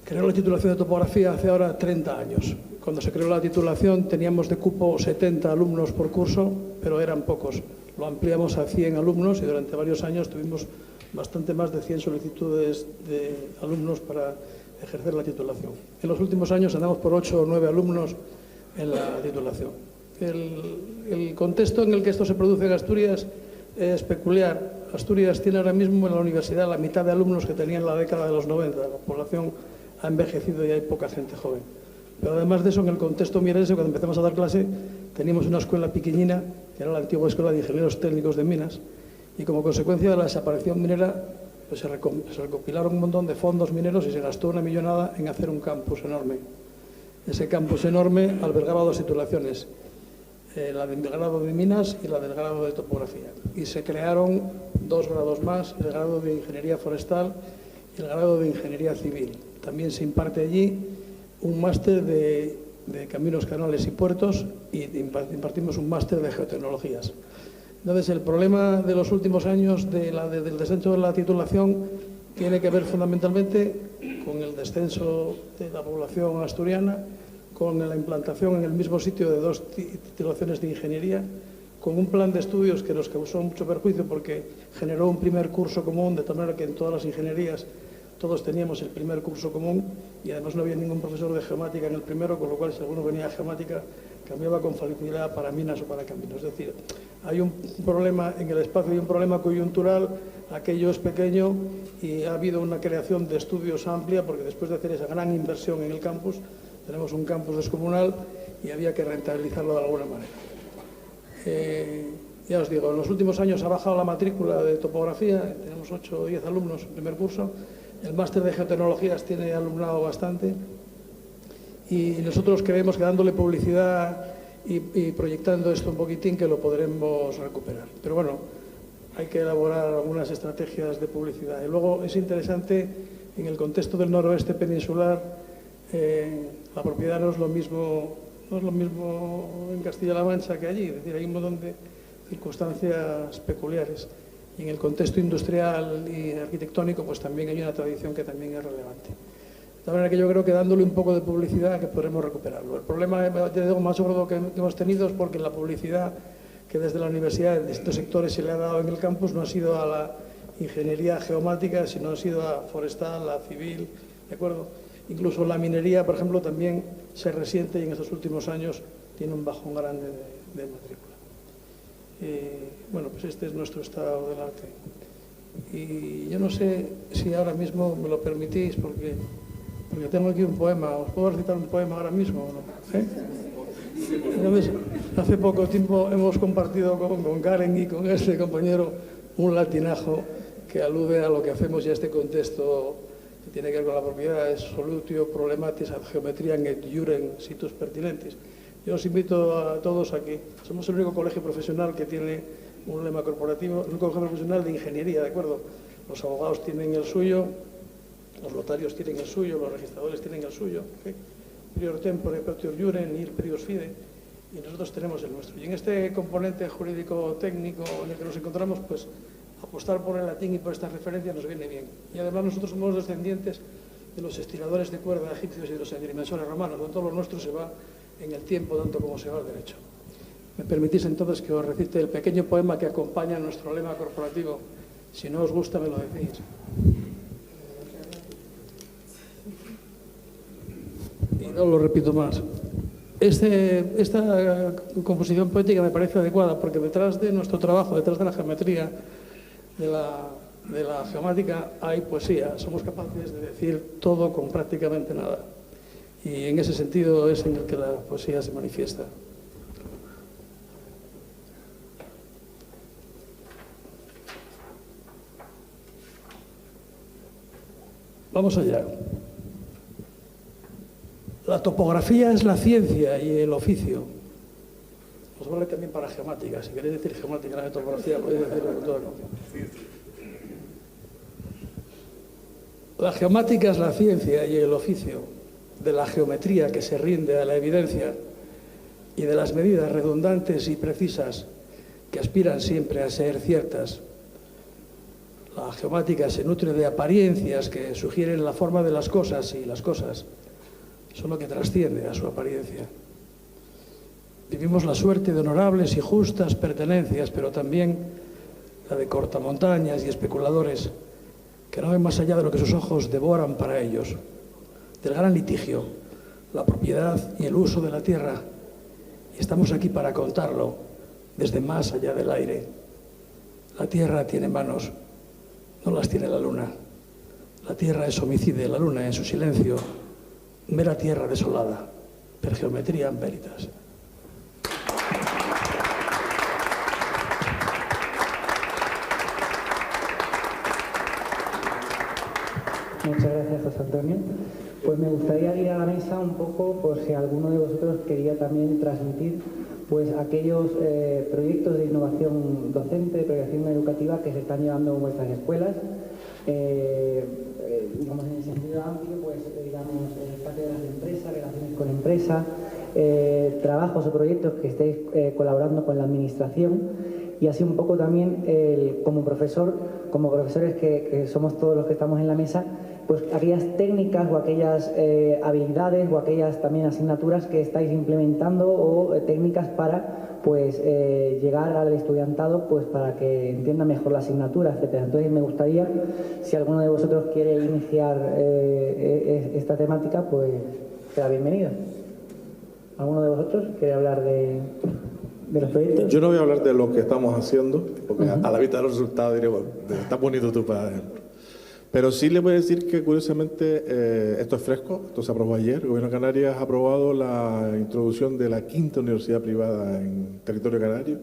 creó la titulación de topografía hace ahora 30 años. Cuando se creó la titulación teníamos de cupo 70 alumnos por curso, pero eran pocos. Lo ampliamos a 100 alumnos y durante varios años tuvimos bastante más de 100 solicitudes de alumnos para ejercer la titulación. En los últimos años andamos por 8 o 9 alumnos en la titulación. El contexto en el que esto se produce en Asturias es peculiar. Asturias tiene ahora mismo en la universidad la mitad de alumnos que tenía en la década de los 90. La población ha envejecido y hay poca gente joven. Pero además de eso, en el contexto mierense, cuando empezamos a dar clase, teníamos una escuela pequeñina, que era la antigua Escuela de Ingenieros Técnicos de Minas, y como consecuencia de la desaparición minera, pues se recopilaron un montón de fondos mineros y se gastó una millonada en hacer un campus enorme. Ese campus enorme albergaba 2 titulaciones, la del grado de Minas y la del grado de Topografía. Y se crearon 2 grados más, el grado de Ingeniería Forestal y el grado de Ingeniería Civil. También se imparte allí un máster de Caminos, Canales y Puertos y impartimos un máster de Geotecnologías. Entonces, el problema de los últimos años del descenso de la titulación tiene que ver fundamentalmente con el descenso de la población asturiana, con la implantación en el mismo sitio de 2 titulaciones de ingeniería, con un plan de estudios que nos causó mucho perjuicio porque generó un primer curso común, de tal manera que en todas las ingenierías todos teníamos el primer curso común y además no había ningún profesor de geomática en el primero, con lo cual si alguno venía a geomática cambiaba con facilidad para minas o para caminos. Es decir, hay un problema en el espacio y un problema coyuntural, aquello es pequeño y ha habido una creación de estudios amplia porque después de hacer esa gran inversión en el campus, tenemos un campus descomunal y había que rentabilizarlo de alguna manera. Ya os digo, en los últimos años ha bajado la matrícula de topografía, tenemos 8 o 10 alumnos en primer curso, el máster de geotecnologías tiene alumnado bastante y nosotros creemos que dándole publicidad y proyectando esto un poquitín que lo podremos recuperar. Pero bueno, hay que elaborar algunas estrategias de publicidad. Y luego es interesante, en el contexto del noroeste peninsular, la propiedad no es lo mismo en Castilla-La Mancha que allí, es decir, hay un montón de circunstancias peculiares. Y en el contexto industrial y arquitectónico, pues también hay una tradición que también es relevante. De manera que yo creo que dándole un poco de publicidad que podremos recuperarlo. El problema más gordo que hemos tenido es porque la publicidad que desde la universidad en distintos sectores se le ha dado en el campus no ha sido a la ingeniería geomática, sino ha sido a forestal, a civil, ¿de acuerdo? Incluso la minería, por ejemplo, también se resiente y en estos últimos años tiene un bajón grande de matrícula. Bueno, pues este es nuestro estado del arte. Y yo no sé si ahora mismo me lo permitís, porque tengo aquí un poema. ¿Os puedo recitar un poema ahora mismo o no? Entonces, hace poco tiempo hemos compartido con Karen y con este compañero un latinajo que alude a lo que hacemos y a este contexto que tiene que ver con la propiedad. Es solutio problematis ad geometriam et iurem situs pertinentis. Yo os invito a todos a que somos el único colegio profesional que tiene un lema corporativo, un colegio profesional de ingeniería, ¿de acuerdo? Los abogados tienen el suyo, los notarios tienen el suyo, los registradores tienen el suyo. ¿Okay? Prior tempore, petior iurem, nihil prius fide, y nosotros tenemos el nuestro. Y en este componente jurídico-técnico en el que nos encontramos, pues apostar por el latín y por esta referencia nos viene bien. Y además nosotros somos descendientes de los estiradores de cuerda egipcios y de los agrimensores romanos, donde todo lo nuestro se va en el tiempo tanto como se va al derecho. ¿Me permitís entonces que os recite el pequeño poema que acompaña nuestro lema corporativo? Si no os gusta, me lo decís. Y no lo repito más. Esta composición poética me parece adecuada porque detrás de nuestro trabajo, detrás de la geometría, de la geomática, hay poesía. Somos capaces de decir todo con prácticamente nada. Y en ese sentido es en el que la poesía se manifiesta. Vamos allá. La topografía es la ciencia y el oficio. Os vale también para geomática. Si queréis decir geomática en la topografía, podéis decirlo con toda confianza. La geomática es la ciencia y el oficio de la geometría que se rinde a la evidencia y de las medidas redundantes y precisas que aspiran siempre a ser ciertas. La geomática se nutre de apariencias que sugieren la forma de las cosas y las cosas son lo que trasciende a su apariencia. Vivimos la suerte de honorables y justas pertenencias, pero también la de cortamontañas y especuladores que no ven más allá de lo que sus ojos devoran para ellos, del gran litigio, la propiedad y el uso de la tierra. Y estamos aquí para contarlo desde más allá del aire. La tierra tiene manos, no las tiene la luna. La tierra es homicide, la luna en su silencio, mera tierra desolada, per geometriam veritas. Muchas gracias, José Antonio. Pues me gustaría ir a la mesa un poco por si alguno de vosotros quería también transmitir pues aquellos proyectos de innovación docente, de proyección educativa que se están llevando en vuestras escuelas. Digamos, en el sentido amplio, pues digamos, el espacio de las empresas, relaciones con empresas, trabajos o proyectos que estéis colaborando con la administración. Y así un poco también, como profesores que somos todos los que estamos en la mesa, pues aquellas técnicas o aquellas habilidades o aquellas también asignaturas que estáis implementando o técnicas para pues llegar al estudiantado pues para que entienda mejor la asignatura, etcétera. Entonces me gustaría, si alguno de vosotros quiere iniciar esta temática, pues será bienvenido. ¿Alguno de vosotros quiere hablar de los proyectos? Yo no voy a hablar de lo que estamos haciendo, porque a la vista de los resultados diré, bueno, está bonito tu padre. Pero sí le voy a decir que, curiosamente, esto es fresco, esto se aprobó ayer. El Gobierno de Canarias ha aprobado la introducción de la 5ª universidad privada en territorio canario,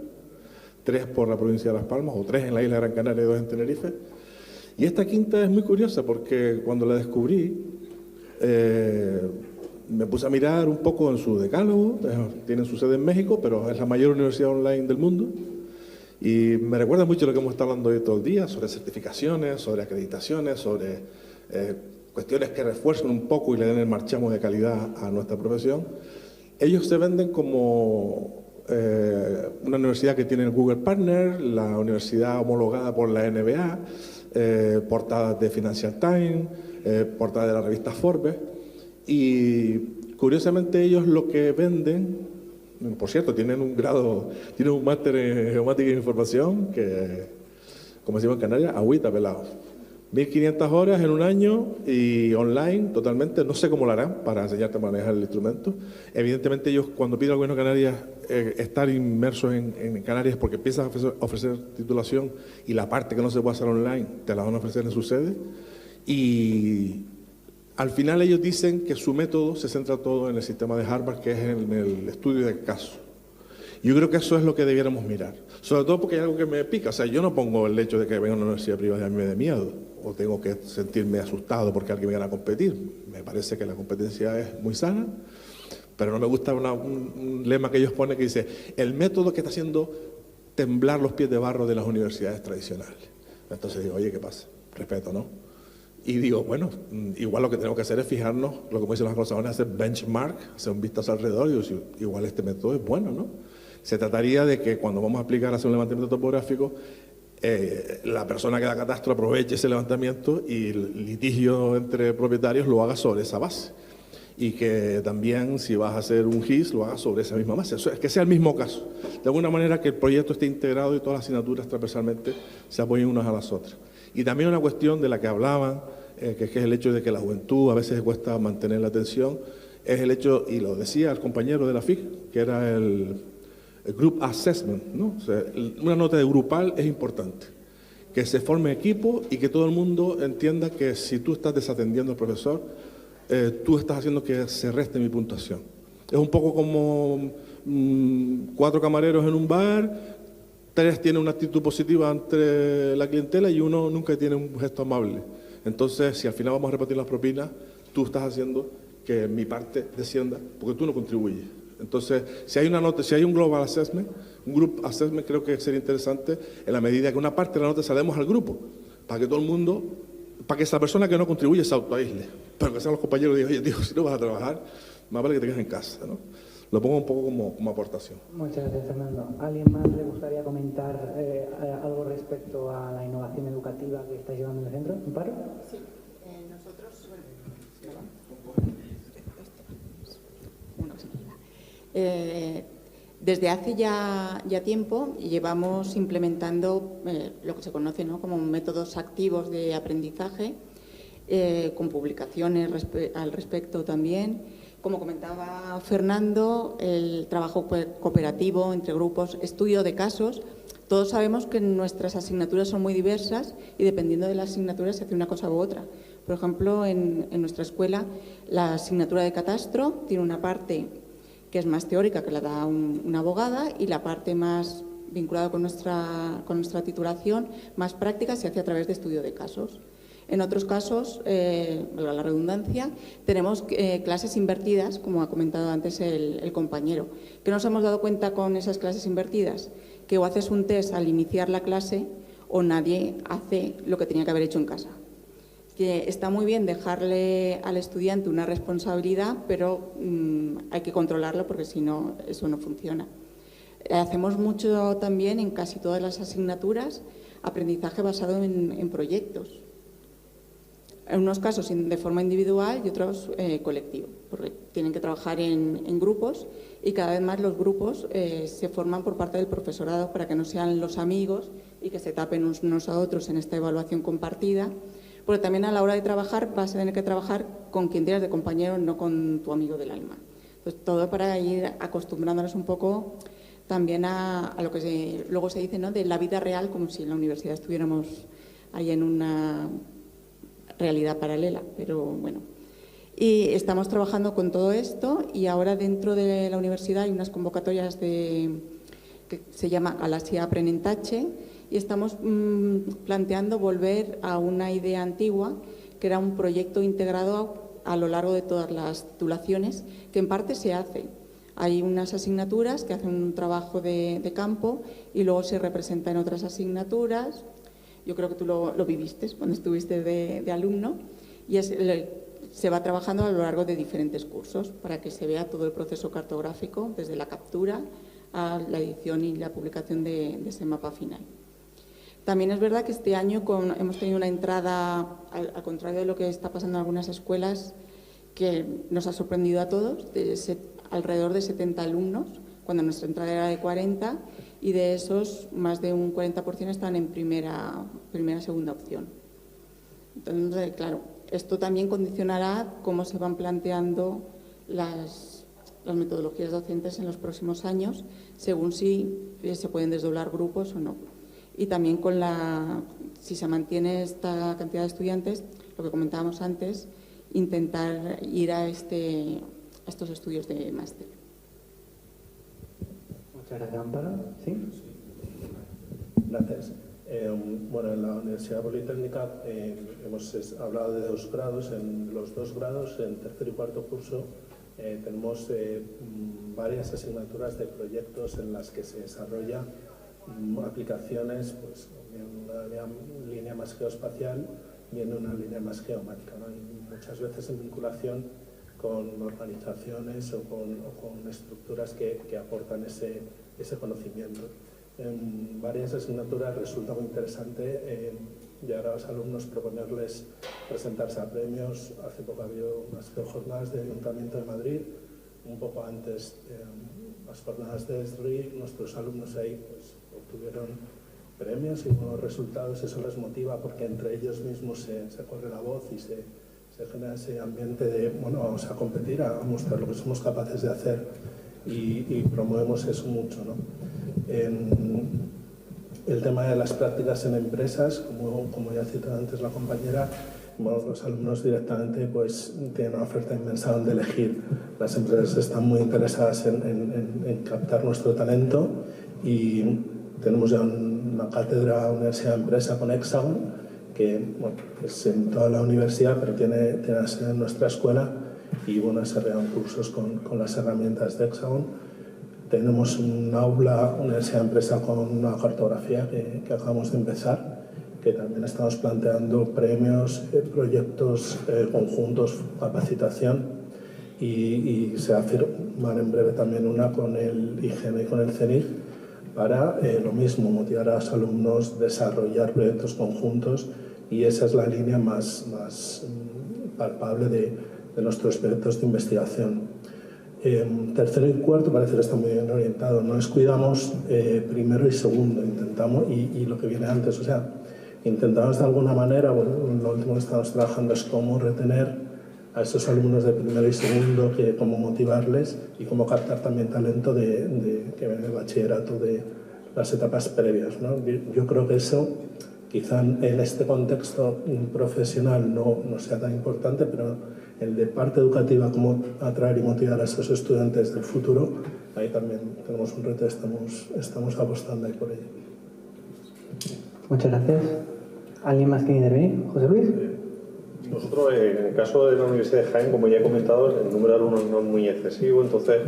3 por la provincia de Las Palmas, o 3 en la isla de Gran Canaria y 2 en Tenerife. Y esta 5ª es muy curiosa porque cuando la descubrí, me puse a mirar un poco en su decálogo. Tienen su sede en México, pero es la mayor universidad online del mundo. Y me recuerda mucho lo que hemos estado hablando hoy todo el día, sobre certificaciones, sobre acreditaciones, sobre cuestiones que refuercen un poco y le den el marchamo de calidad a nuestra profesión. Ellos se venden como una universidad que tiene el Google Partner, la universidad homologada por la NBA, portadas de Financial Times, portadas de la revista Forbes. Y curiosamente ellos lo que venden, por cierto, tienen un máster en geomática e información que, como decimos en Canarias, agüita pelado. 1.500 horas en un año y online totalmente. No sé cómo lo harán para enseñarte a manejar el instrumento. Evidentemente ellos, cuando piden al Gobierno de Canarias estar inmersos en Canarias, porque empiezan a ofrecer titulación y la parte que no se puede hacer online te la van a ofrecer en su sede. Y al final ellos dicen que su método se centra todo en el sistema de Harvard, que es en el estudio de caso. Yo creo que eso es lo que debiéramos mirar. Sobre todo porque hay algo que me pica. O sea, yo no pongo el hecho de que venga a una universidad privada y a mí me dé miedo, o tengo que sentirme asustado porque alguien venga a competir. Me parece que la competencia es muy sana, pero no me gusta un lema que ellos ponen que dice: el método que está haciendo temblar los pies de barro de las universidades tradicionales. Entonces digo, oye, ¿qué pasa? Respeto, ¿no? Y digo, bueno, igual lo que tenemos que hacer es fijarnos, lo que dicen los anglosajones, hacer benchmark, hacer un vistazo alrededor y decir, igual este método es bueno, ¿no? Se trataría de que cuando vamos a aplicar, hacer un levantamiento topográfico, la persona que da catastro aproveche ese levantamiento y el litigio entre propietarios lo haga sobre esa base. Y que también, si vas a hacer un GIS, lo hagas sobre esa misma base. Eso es que sea el mismo caso. De alguna manera que el proyecto esté integrado y todas las asignaturas transversalmente se apoyen unas a las otras. Y también una cuestión de la que hablaban, que es el hecho de que la juventud a veces cuesta mantener la atención, es el hecho, y lo decía el compañero de la FIG, que era el Group Assessment, ¿no? O sea, una nota de grupal es importante, que se forme equipo y que todo el mundo entienda que si tú estás desatendiendo al profesor, tú estás haciendo que se reste mi puntuación. Es un poco como 4 camareros en un bar, 3 tienen una actitud positiva ante la clientela y 1 nunca tiene un gesto amable. Entonces, si al final vamos a repartir las propinas, tú estás haciendo que mi parte descienda, porque tú no contribuyes. Entonces, si hay una nota, si hay un global assessment, un group assessment, creo que sería interesante en la medida que una parte de la nota se la demos al grupo, para que todo el mundo, para que esa persona que no contribuye se autoaísle, pero que sean los compañeros y digan, oye, tío, si no vas a trabajar, más vale que te quedes en casa, ¿no? Lo pongo un poco como aportación. Muchas gracias, Fernando. ¿Alguien más le gustaría comentar algo respecto a la innovación educativa que estáis llevando en el centro? ¿Amparo? Sí, nosotros... desde hace ya tiempo llevamos implementando lo que se conoce, ¿no?, como métodos activos de aprendizaje, con publicaciones al respecto también. Como comentaba Fernando, el trabajo cooperativo entre grupos, estudio de casos. Todos sabemos que nuestras asignaturas son muy diversas y dependiendo de la asignatura se hace una cosa u otra. Por ejemplo, en nuestra escuela, la asignatura de catastro tiene una parte que es más teórica, que la da una abogada, y la parte más vinculada con nuestra titulación, más práctica, se hace a través de estudio de casos. En otros casos, valga la redundancia, tenemos clases invertidas, como ha comentado antes el compañero. ¿Qué nos hemos dado cuenta con esas clases invertidas? Que o haces un test al iniciar la clase o nadie hace lo que tenía que haber hecho en casa. Que está muy bien dejarle al estudiante una responsabilidad, pero hay que controlarlo porque si no, eso no funciona. Hacemos mucho también en casi todas las asignaturas aprendizaje basado en proyectos. En unos casos de forma individual y otros colectivo, porque tienen que trabajar en grupos y cada vez más los grupos se forman por parte del profesorado para que no sean los amigos y que se tapen unos a otros en esta evaluación compartida, porque también a la hora de trabajar vas a tener que trabajar con quien tienes de compañero, no con tu amigo del alma. Entonces, todo para ir acostumbrándonos un poco también a lo que luego se dice, ¿no?, de la vida real, como si en la universidad estuviéramos ahí en una realidad paralela, pero bueno. Y estamos trabajando con todo esto y ahora dentro de la universidad hay unas convocatorias que se llama Galaxia Aprenentache y estamos planteando volver a una idea antigua que era un proyecto integrado a lo largo de todas las titulaciones, que en parte se hace. Hay unas asignaturas que hacen un trabajo de campo y luego se representa en otras asignaturas. Yo creo que tú lo viviste cuando estuviste de alumno y se va trabajando a lo largo de diferentes cursos para que se vea todo el proceso cartográfico, desde la captura a la edición y la publicación de ese mapa final. También es verdad que este año hemos tenido una entrada, al contrario de lo que está pasando en algunas escuelas, que nos ha sorprendido a todos, alrededor de 70 alumnos, cuando nuestra entrada era de 40, y de esos más de un 40% están en primera segunda opción. Entonces, claro, esto también condicionará cómo se van planteando las metodologías docentes en los próximos años, según si se pueden desdoblar grupos o no. Y también si se mantiene esta cantidad de estudiantes, lo que comentábamos antes, intentar ir a estos estudios de máster. Muchas gracias, Amparo. ¿Sí? Gracias. Bueno, en la Universidad Politécnica hemos hablado de 2 grados. En los 2 grados, en tercer y cuarto curso, tenemos varias asignaturas de proyectos en las que se desarrolla aplicaciones, pues en una línea más geoespacial y en una línea más geomática, ¿no? Y muchas veces en vinculación con organizaciones o con estructuras que aportan ese conocimiento. En varias asignaturas resulta muy interesante llegar a los alumnos, proponerles presentarse a premios. Hace poco ha habido unas jornadas del Ayuntamiento de Madrid, un poco antes las jornadas de ESRI, nuestros alumnos ahí pues, obtuvieron premios y buenos resultados. Eso les motiva porque entre ellos mismos se corre la voz y se genera ese ambiente de, bueno, vamos a competir, a mostrar lo que somos capaces de hacer y promovemos eso mucho, ¿no? El tema de las prácticas en empresas, como ya ha citado antes la compañera, bueno, los alumnos directamente pues, tienen una oferta inmensa donde elegir. Las empresas están muy interesadas en captar nuestro talento y tenemos ya una cátedra Universidad de Empresa con Hexagon, que bueno, es en toda la universidad, pero tiene sede en nuestra escuela y bueno, se realizan cursos con las herramientas de Hexagon. Tenemos un aula Universidad de Empresa con una cartografía que acabamos de empezar, que también estamos planteando premios, proyectos conjuntos, capacitación y se va a firmar en breve también una con el IGM y con el CENIG para lo mismo, motivar a los alumnos, desarrollar proyectos conjuntos y esa es la línea más palpable de nuestros proyectos de investigación. Tercero y cuarto parece que está muy bien orientado. No descuidamos primero y segundo, intentamos, y lo que viene antes, o sea, intentamos de alguna manera, bueno, lo último que estamos trabajando es cómo retener a esos alumnos de primero y segundo, cómo motivarles y cómo captar también talento que viene del bachillerato, de las etapas previas, ¿no? Yo creo que eso, quizá en este contexto profesional no sea tan importante, pero el de parte educativa, cómo atraer y motivar a esos estudiantes del futuro, ahí también tenemos un reto, estamos apostando ahí por ello. Muchas gracias. ¿Alguien más quiere intervenir? José Luis. Nosotros, en el caso de la Universidad de Jaén, como ya he comentado, el número de alumnos no es muy excesivo, entonces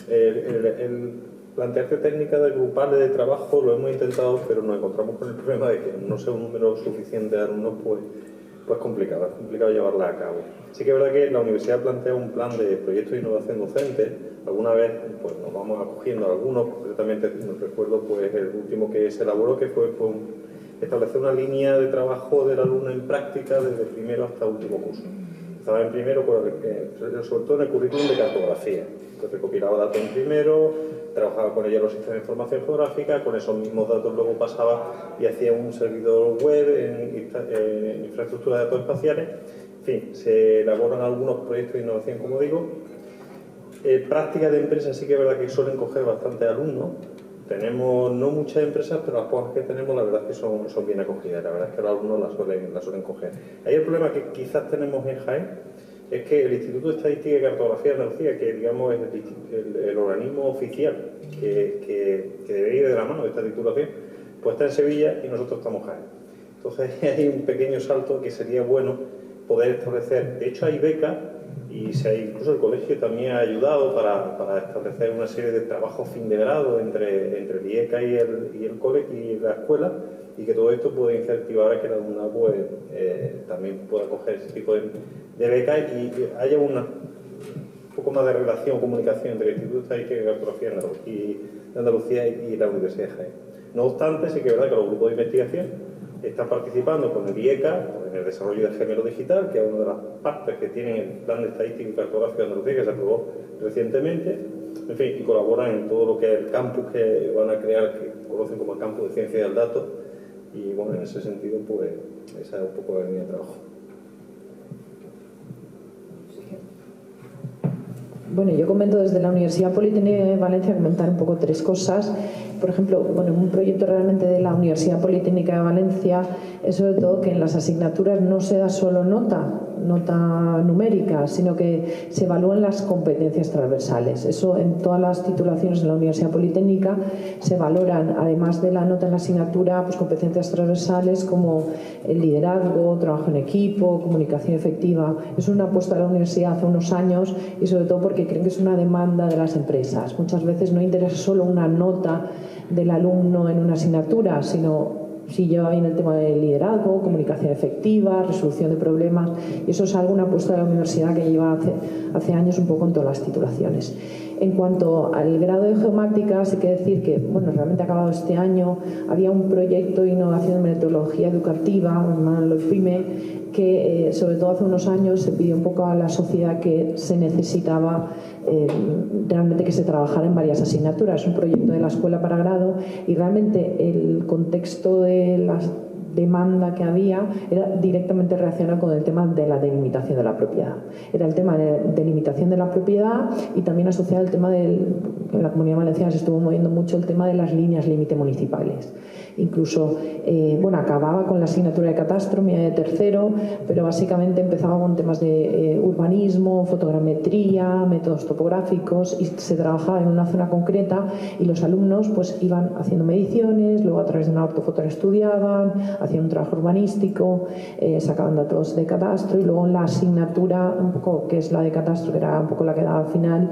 el plantearte técnicas de grupales de trabajo lo hemos intentado, pero nos encontramos con el problema de que no sea un número suficiente de alumnos, pues es complicado llevarla a cabo. Sí que es verdad que la universidad plantea un plan de proyectos de innovación docente. Alguna vez pues, nos vamos acogiendo a algunos, concretamente nos recuerdo pues, el último que se elaboró, que fue establecer una línea de trabajo del alumno en práctica desde primero hasta último curso. Estaba en primero, sobre todo en el currículum de cartografía. Entonces recopilaba datos en primero, trabajaba con ella en los sistemas de información geográfica, con esos mismos datos luego pasaba y hacía un servidor web en infraestructura de datos espaciales. En fin, se elaboran algunos proyectos de innovación, como digo. Prácticas de empresas sí que es verdad que suelen coger bastante alumnos, Tenemos no muchas empresas, pero las pocas que tenemos la verdad es que son bien acogidas. La verdad es que los alumnos las suelen coger. Ahí el problema que quizás tenemos en Jaén es que el Instituto de Estadística y Cartografía de Andalucía, que digamos es el organismo oficial que debería ir de la mano de esta titulación, pues está en Sevilla y nosotros estamos en Jaén. Entonces hay un pequeño salto que sería bueno poder establecer. De hecho hay becas y incluso el colegio también ha ayudado para establecer una serie de trabajos fin de grado entre el IECA y el colegio y la escuela, y que todo esto puede incentivar a que el alumnado pues, también pueda coger ese tipo de becas y haya un poco más de relación, comunicación entre el Instituto de Estadística y Cartografía de Andalucía y la Universidad de Jaén. No obstante, sí que es verdad que los grupos de investigación están participando con el IECA en el desarrollo del género digital, que es una de las partes que tiene el Plan de Estadística y Cartografía de Andalucía, que se aprobó recientemente, en fin, y colaboran en todo lo que es el campus que van a crear, que conocen como el campus de ciencia del dato, y bueno, en ese sentido, pues, esa es un poco la línea de trabajo. Bueno, yo comento desde la Universidad Politécnica de Valencia, comentar un poco tres cosas. Por ejemplo, bueno, un proyecto realmente de la Universidad Politécnica de Valencia es sobre todo que en las asignaturas no se da solo nota numérica, sino que se evalúan las competencias transversales. Eso en todas las titulaciones de la Universidad Politécnica se valoran, además de la nota en la asignatura, pues competencias transversales como el liderazgo, trabajo en equipo, comunicación efectiva. Es una apuesta de la universidad hace unos años y sobre todo porque creen que es una demanda de las empresas. Muchas veces no interesa solo una nota del alumno en una asignatura, sino si lleva bien el tema del liderazgo, comunicación efectiva, resolución de problemas, y eso es alguna apuesta de la universidad que lleva hace años un poco en todas las titulaciones. En cuanto al grado de geomáticas, hay que decir que, bueno, realmente ha acabado este año, había un proyecto de innovación de metodología educativa, lo PYME, que sobre todo hace unos años se pidió un poco a la sociedad que se necesitaba realmente que se trabajara en varias asignaturas. Es un proyecto de la escuela para grado y realmente el contexto de la demanda que había era directamente relacionado con el tema de la delimitación de la propiedad. Era el tema de delimitación de la propiedad y también asociado al tema en la Comunidad Valenciana se estuvo moviendo mucho el tema de las líneas límite municipales. Incluso, bueno, acababa con la asignatura de catastro, mía de tercero, pero básicamente empezaba con temas de urbanismo, fotogrametría, métodos topográficos y se trabajaba en una zona concreta y los alumnos pues iban haciendo mediciones, luego a través de una ortofoto estudiaban, hacían un trabajo urbanístico, sacaban datos de catastro y luego en la asignatura, un poco que es la de catastro, que era un poco la que daba al final,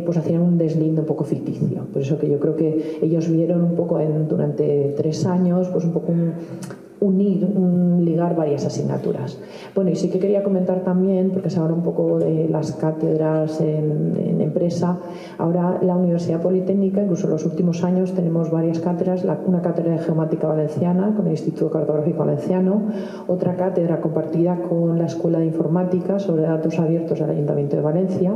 pues hacían un deslinde un poco ficticio. Por eso que yo creo que ellos vieron un poco durante 3 años, pues un poco ligar varias asignaturas. Bueno, y sí que quería comentar también, porque se habla un poco de las cátedras en empresa, ahora la Universidad Politécnica, incluso en los últimos años, tenemos varias cátedras, una cátedra de geomática valenciana con el Instituto Cartográfico Valenciano, otra cátedra compartida con la Escuela de Informática sobre datos abiertos del Ayuntamiento de Valencia,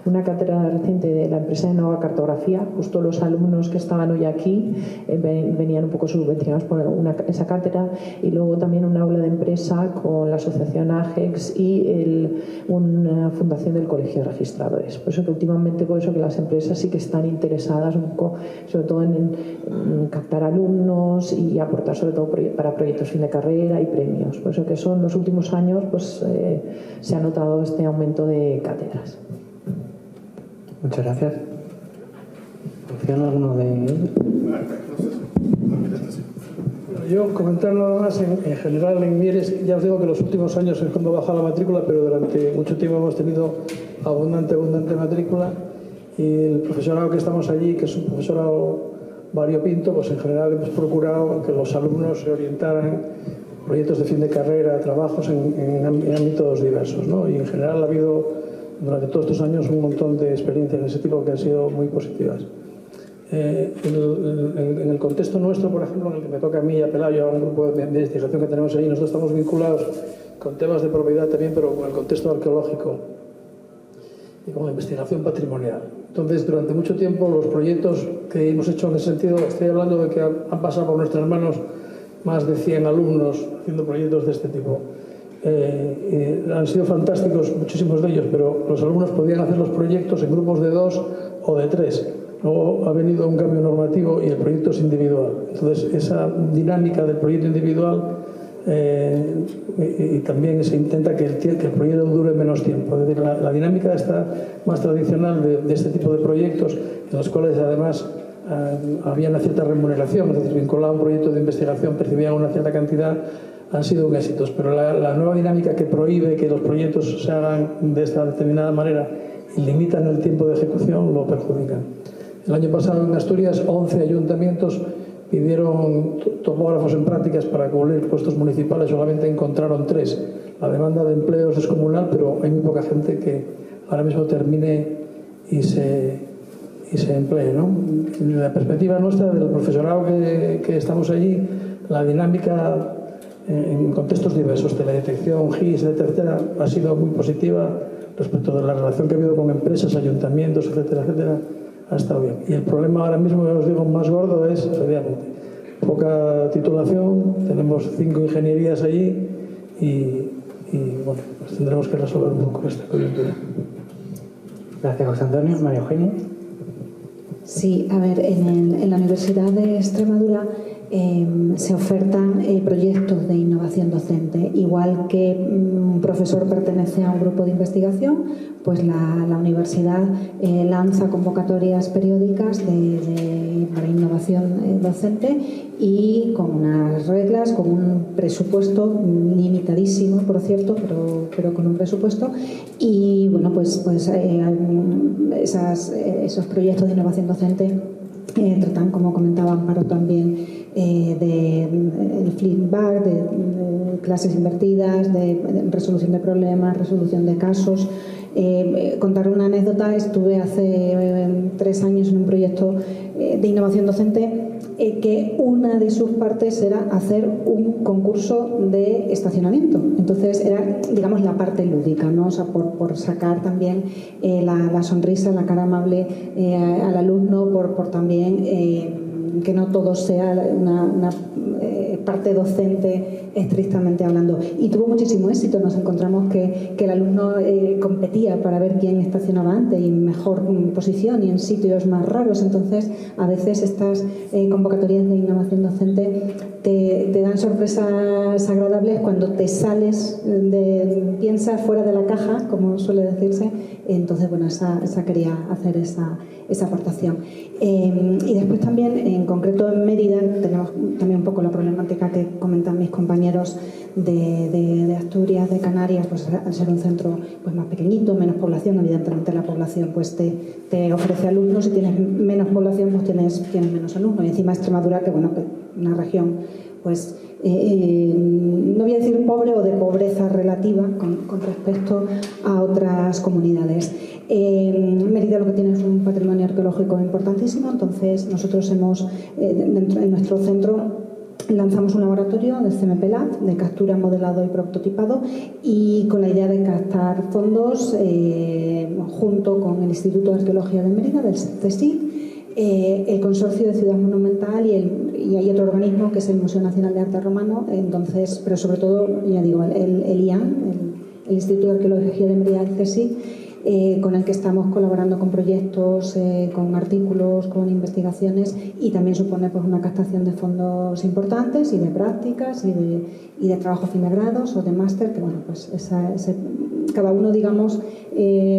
una cátedra reciente de la empresa de Nova Cartografía. Justo los alumnos que estaban hoy aquí venían un poco subvencionados por esa cátedra, y luego también un aula de empresa con la asociación AGEX y una fundación del Colegio de Registradores. Por eso que últimamente, por eso que las empresas sí que están interesadas un poco, sobre todo en captar alumnos y aportar sobre todo para proyectos fin de carrera y premios. Por eso que son los últimos años pues se ha notado este aumento de cátedras. Muchas gracias. ¿Funciona alguno de ellos? Yo comentar nada más en general en Mieres, ya os digo que los últimos años es cuando baja la matrícula, pero durante mucho tiempo hemos tenido abundante matrícula y el profesorado que estamos allí, que es un profesorado variopinto, pues en general hemos procurado que los alumnos se orientaran proyectos de fin de carrera, trabajos en ámbitos diversos, ¿no? Y en general ha habido durante todos estos años un montón de experiencias de ese tipo que han sido muy positivas. En el contexto nuestro, por ejemplo, en el que me toca a mí y a Pelayo, a un grupo de investigación que tenemos ahí, nosotros estamos vinculados con temas de propiedad también, pero con el contexto arqueológico y con la investigación patrimonial. Entonces, durante mucho tiempo, los proyectos que hemos hecho en ese sentido, estoy hablando de que han pasado por nuestras manos más de 100 alumnos haciendo proyectos de este tipo. Han sido fantásticos muchísimos de ellos, pero los alumnos podían hacer los proyectos en grupos de 2 o de 3. luego ha venido un cambio normativo y el proyecto es individual. Entonces, esa dinámica del proyecto individual y también se intenta que el proyecto dure menos tiempo. Es decir, la dinámica está más tradicional de este tipo de proyectos, en los cuales además había una cierta remuneración, es decir, vinculado a un proyecto de investigación percibían una cierta cantidad, han sido un éxito. Pero la nueva dinámica que prohíbe que los proyectos se hagan de esta determinada manera y limitan el tiempo de ejecución lo perjudican. El año pasado en Asturias 11 ayuntamientos pidieron topógrafos en prácticas para cubrir puestos municipales, solamente encontraron 3. La demanda de empleos es comunal, pero hay muy poca gente que ahora mismo termine y se emplee, ¿no? En la perspectiva nuestra del profesorado que estamos allí, la dinámica en contextos diversos, teledetección, GIS, etcétera, ha sido muy positiva respecto de la relación que ha habido con empresas, ayuntamientos, etcétera, etcétera. Ha estado bien. Y el problema ahora mismo, que os digo, más gordo es, obviamente, poca titulación, tenemos 5 ingenierías allí y bueno, pues tendremos que resolver un poco esta coyuntura. Gracias, José Antonio. María Eugenia. Sí, a ver, en la Universidad de Extremadura se ofertan proyectos de innovación docente. Igual que un profesor pertenece a un grupo de investigación, pues la universidad lanza convocatorias periódicas para innovación docente y con unas reglas, con un presupuesto limitadísimo, por cierto, pero con un presupuesto. Y bueno, pues esos proyectos de innovación docente tratan, como comentaba Amparo también, del feedback, de clases invertidas, de resolución de problemas, resolución de casos. Contar una anécdota: estuve hace 3 años en un proyecto de innovación docente que una de sus partes era hacer un concurso de estacionamiento. Entonces era, digamos, la parte lúdica, ¿no? O sea, por sacar también la sonrisa, la cara amable al alumno, por también que no todo sea una parte docente estrictamente hablando. Y tuvo muchísimo éxito. Nos encontramos que el alumno competía para ver quién estacionaba antes y en mejor posición y en sitios más raros. Entonces, a veces estas convocatorias de innovación docente te dan sorpresas agradables cuando te sales, piensas fuera de la caja, como suele decirse. Entonces, bueno, esa quería hacer esa aportación. Y después también, en concreto en Mérida, tenemos también un poco la problemática que comentan mis compañeros de Asturias, de Canarias, pues al ser un centro pues más pequeñito, menos población, evidentemente la población pues te ofrece alumnos. Si tienes menos población, pues tienes menos alumnos. Y encima Extremadura, que bueno, que una región pues no voy a decir pobre o de pobreza relativa con respecto a otras comunidades. Mérida lo que tiene es un patrimonio arqueológico importantísimo. Entonces nosotros hemos, en nuestro centro, lanzamos un laboratorio de CMP-Lab, de captura, modelado y prototipado, y con la idea de captar fondos junto con el Instituto de Arqueología de Mérida, del CSIC, el Consorcio de Ciudad Monumental y hay otro organismo que es el Museo Nacional de Arte Romano. Entonces, pero sobre todo, ya digo, el IAN, el Instituto de Arqueología de Mérida, del CSIC, con el que estamos colaborando con proyectos, con artículos, con investigaciones, y también supone pues una captación de fondos importantes y de prácticas y de trabajo fin de grados o de máster, que bueno, pues cada uno, digamos,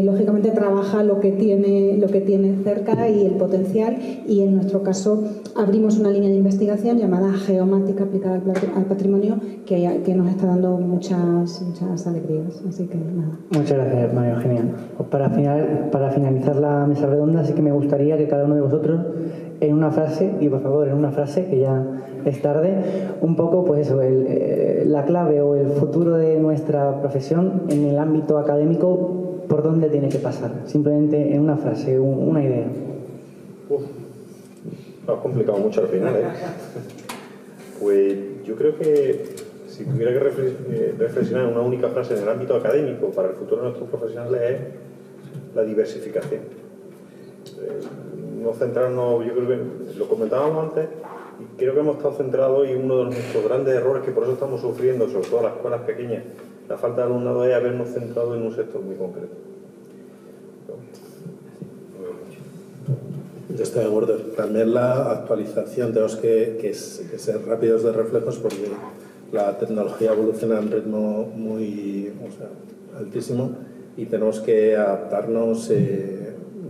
lógicamente trabaja lo que tiene cerca y el potencial, y en nuestro caso abrimos una línea de investigación llamada Geomática aplicada al patrimonio que nos está dando muchas alegrías. Así que nada. Muchas gracias, María Eugenia. Para finalizar la mesa redonda, sí que me gustaría que cada uno de vosotros, en una frase, y por favor en una frase, que ya es tarde, un poco pues eso, la clave o el futuro de nuestra profesión en el ámbito académico, por dónde tiene que pasar. Simplemente en una frase, una idea. Lo has complicado mucho al final, ¿eh? Pues yo creo que si tuviera que reflexionar en una única frase en el ámbito académico para el futuro de nuestros profesionales, es la diversificación. No centrarnos, yo creo que lo comentábamos antes, y creo que hemos estado centrados, y uno de nuestros grandes errores, que por eso estamos sufriendo, sobre todo las escuelas pequeñas, la falta de alumnado, es habernos centrado en un sector muy concreto. Yo estoy de acuerdo. También la actualización, tenemos que ser rápidos de reflejos porque la tecnología evoluciona a un ritmo muy altísimo y tenemos que adaptarnos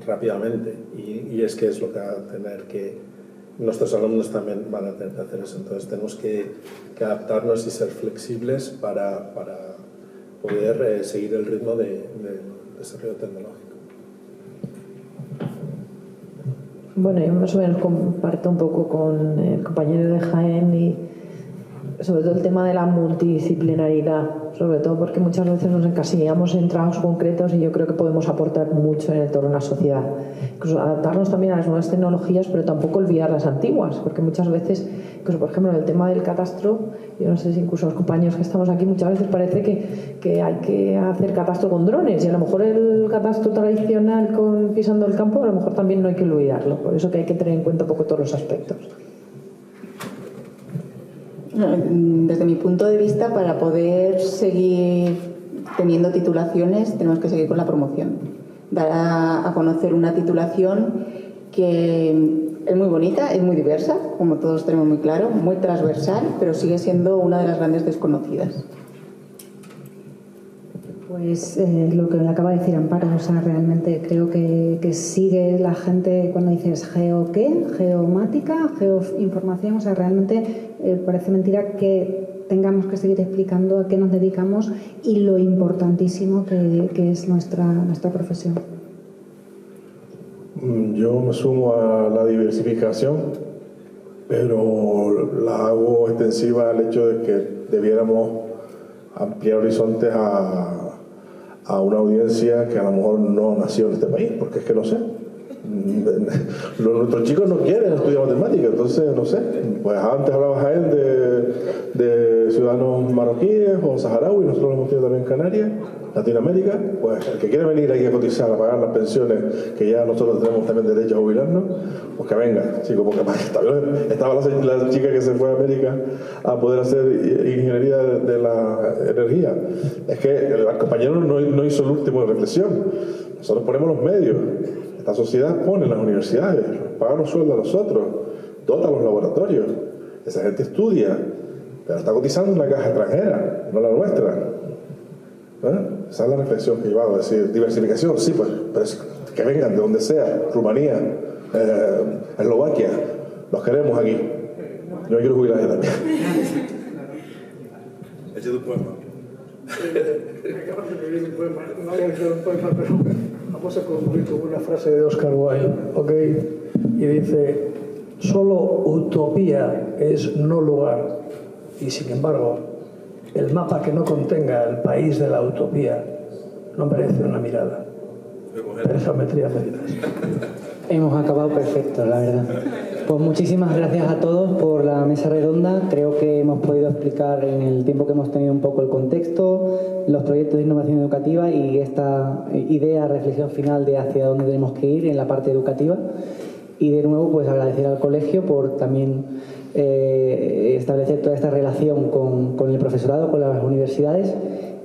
rápidamente. Y es que es lo que va a tener que... Nuestros alumnos también van a tener que hacer eso. Entonces tenemos que adaptarnos y ser flexibles para poder seguir el ritmo del desarrollo tecnológico. Bueno, yo más o menos comparto un poco con el compañero de Jaén y sobre todo el tema de la multidisciplinaridad, sobre todo porque muchas veces nos encasillamos en trabajos concretos y yo creo que podemos aportar mucho en el entorno de la sociedad. Incluso adaptarnos también a las nuevas tecnologías, pero tampoco olvidar las antiguas, porque muchas veces, incluso por ejemplo en el tema del catastro, yo no sé si incluso los compañeros que estamos aquí muchas veces parece que hay que hacer catastro con drones y a lo mejor el catastro tradicional con pisando el campo a lo mejor también no hay que olvidarlo, por eso que hay que tener en cuenta un poco todos los aspectos. Desde mi punto de vista, para poder seguir teniendo titulaciones, tenemos que seguir con la promoción. Dar a conocer una titulación que es muy bonita, es muy diversa, como todos tenemos muy claro, muy transversal, pero sigue siendo una de las grandes desconocidas. Pues lo que acaba de decir Amparo, o sea, realmente creo que sigue la gente cuando dices geomática, geoinformación, o sea, realmente parece mentira que tengamos que seguir explicando a qué nos dedicamos y lo importantísimo que es nuestra profesión. Yo me sumo a la diversificación, pero la hago extensiva al hecho de que debiéramos ampliar horizontes a una audiencia que a lo mejor no nació en este país, porque es que no sé. Nuestros chicos no quieren estudiar matemáticas, entonces no sé. Pues antes hablaba Jaén de ciudadanos marroquíes o saharauis, nosotros lo hemos tenido también en Canarias, Latinoamérica. Pues el que quiere venir aquí a cotizar, a pagar las pensiones, que ya nosotros tenemos también derecho a jubilarnos, pues que venga, chicos, porque estaba la chica que se fue a América a poder hacer ingeniería de la energía. Es que el compañero no hizo el último de reflexión. Nosotros ponemos los medios. Esta sociedad pone las universidades, paga los sueldos a nosotros, dota los laboratorios. Esa gente estudia, pero está cotizando en una caja extranjera, no la nuestra. Esa es la reflexión que he llevado, es decir, diversificación, sí, pues, pero que vengan de donde sea, Rumanía, Eslovaquia, los queremos aquí. Yo me quiero jubilar ahí también. Eche tu poema. Acabas de escribir un poema, no había escrito un poema, pero vamos a concluir con una frase de Oscar Wilde, ¿ok? Y dice: solo utopía es no lugar, y sin embargo, el mapa que no contenga el país de la utopía no merece una mirada. Es geometría medidas. Hemos acabado perfecto, la verdad. Pues muchísimas gracias a todos por la mesa redonda. Creo que hemos podido explicar en el tiempo que hemos tenido un poco el contexto, los proyectos de innovación educativa y esta idea, reflexión final de hacia dónde tenemos que ir en la parte educativa. Y de nuevo, pues agradecer al colegio por también establecer toda esta relación con el profesorado, con las universidades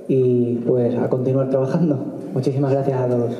y pues a continuar trabajando. Muchísimas gracias a todos.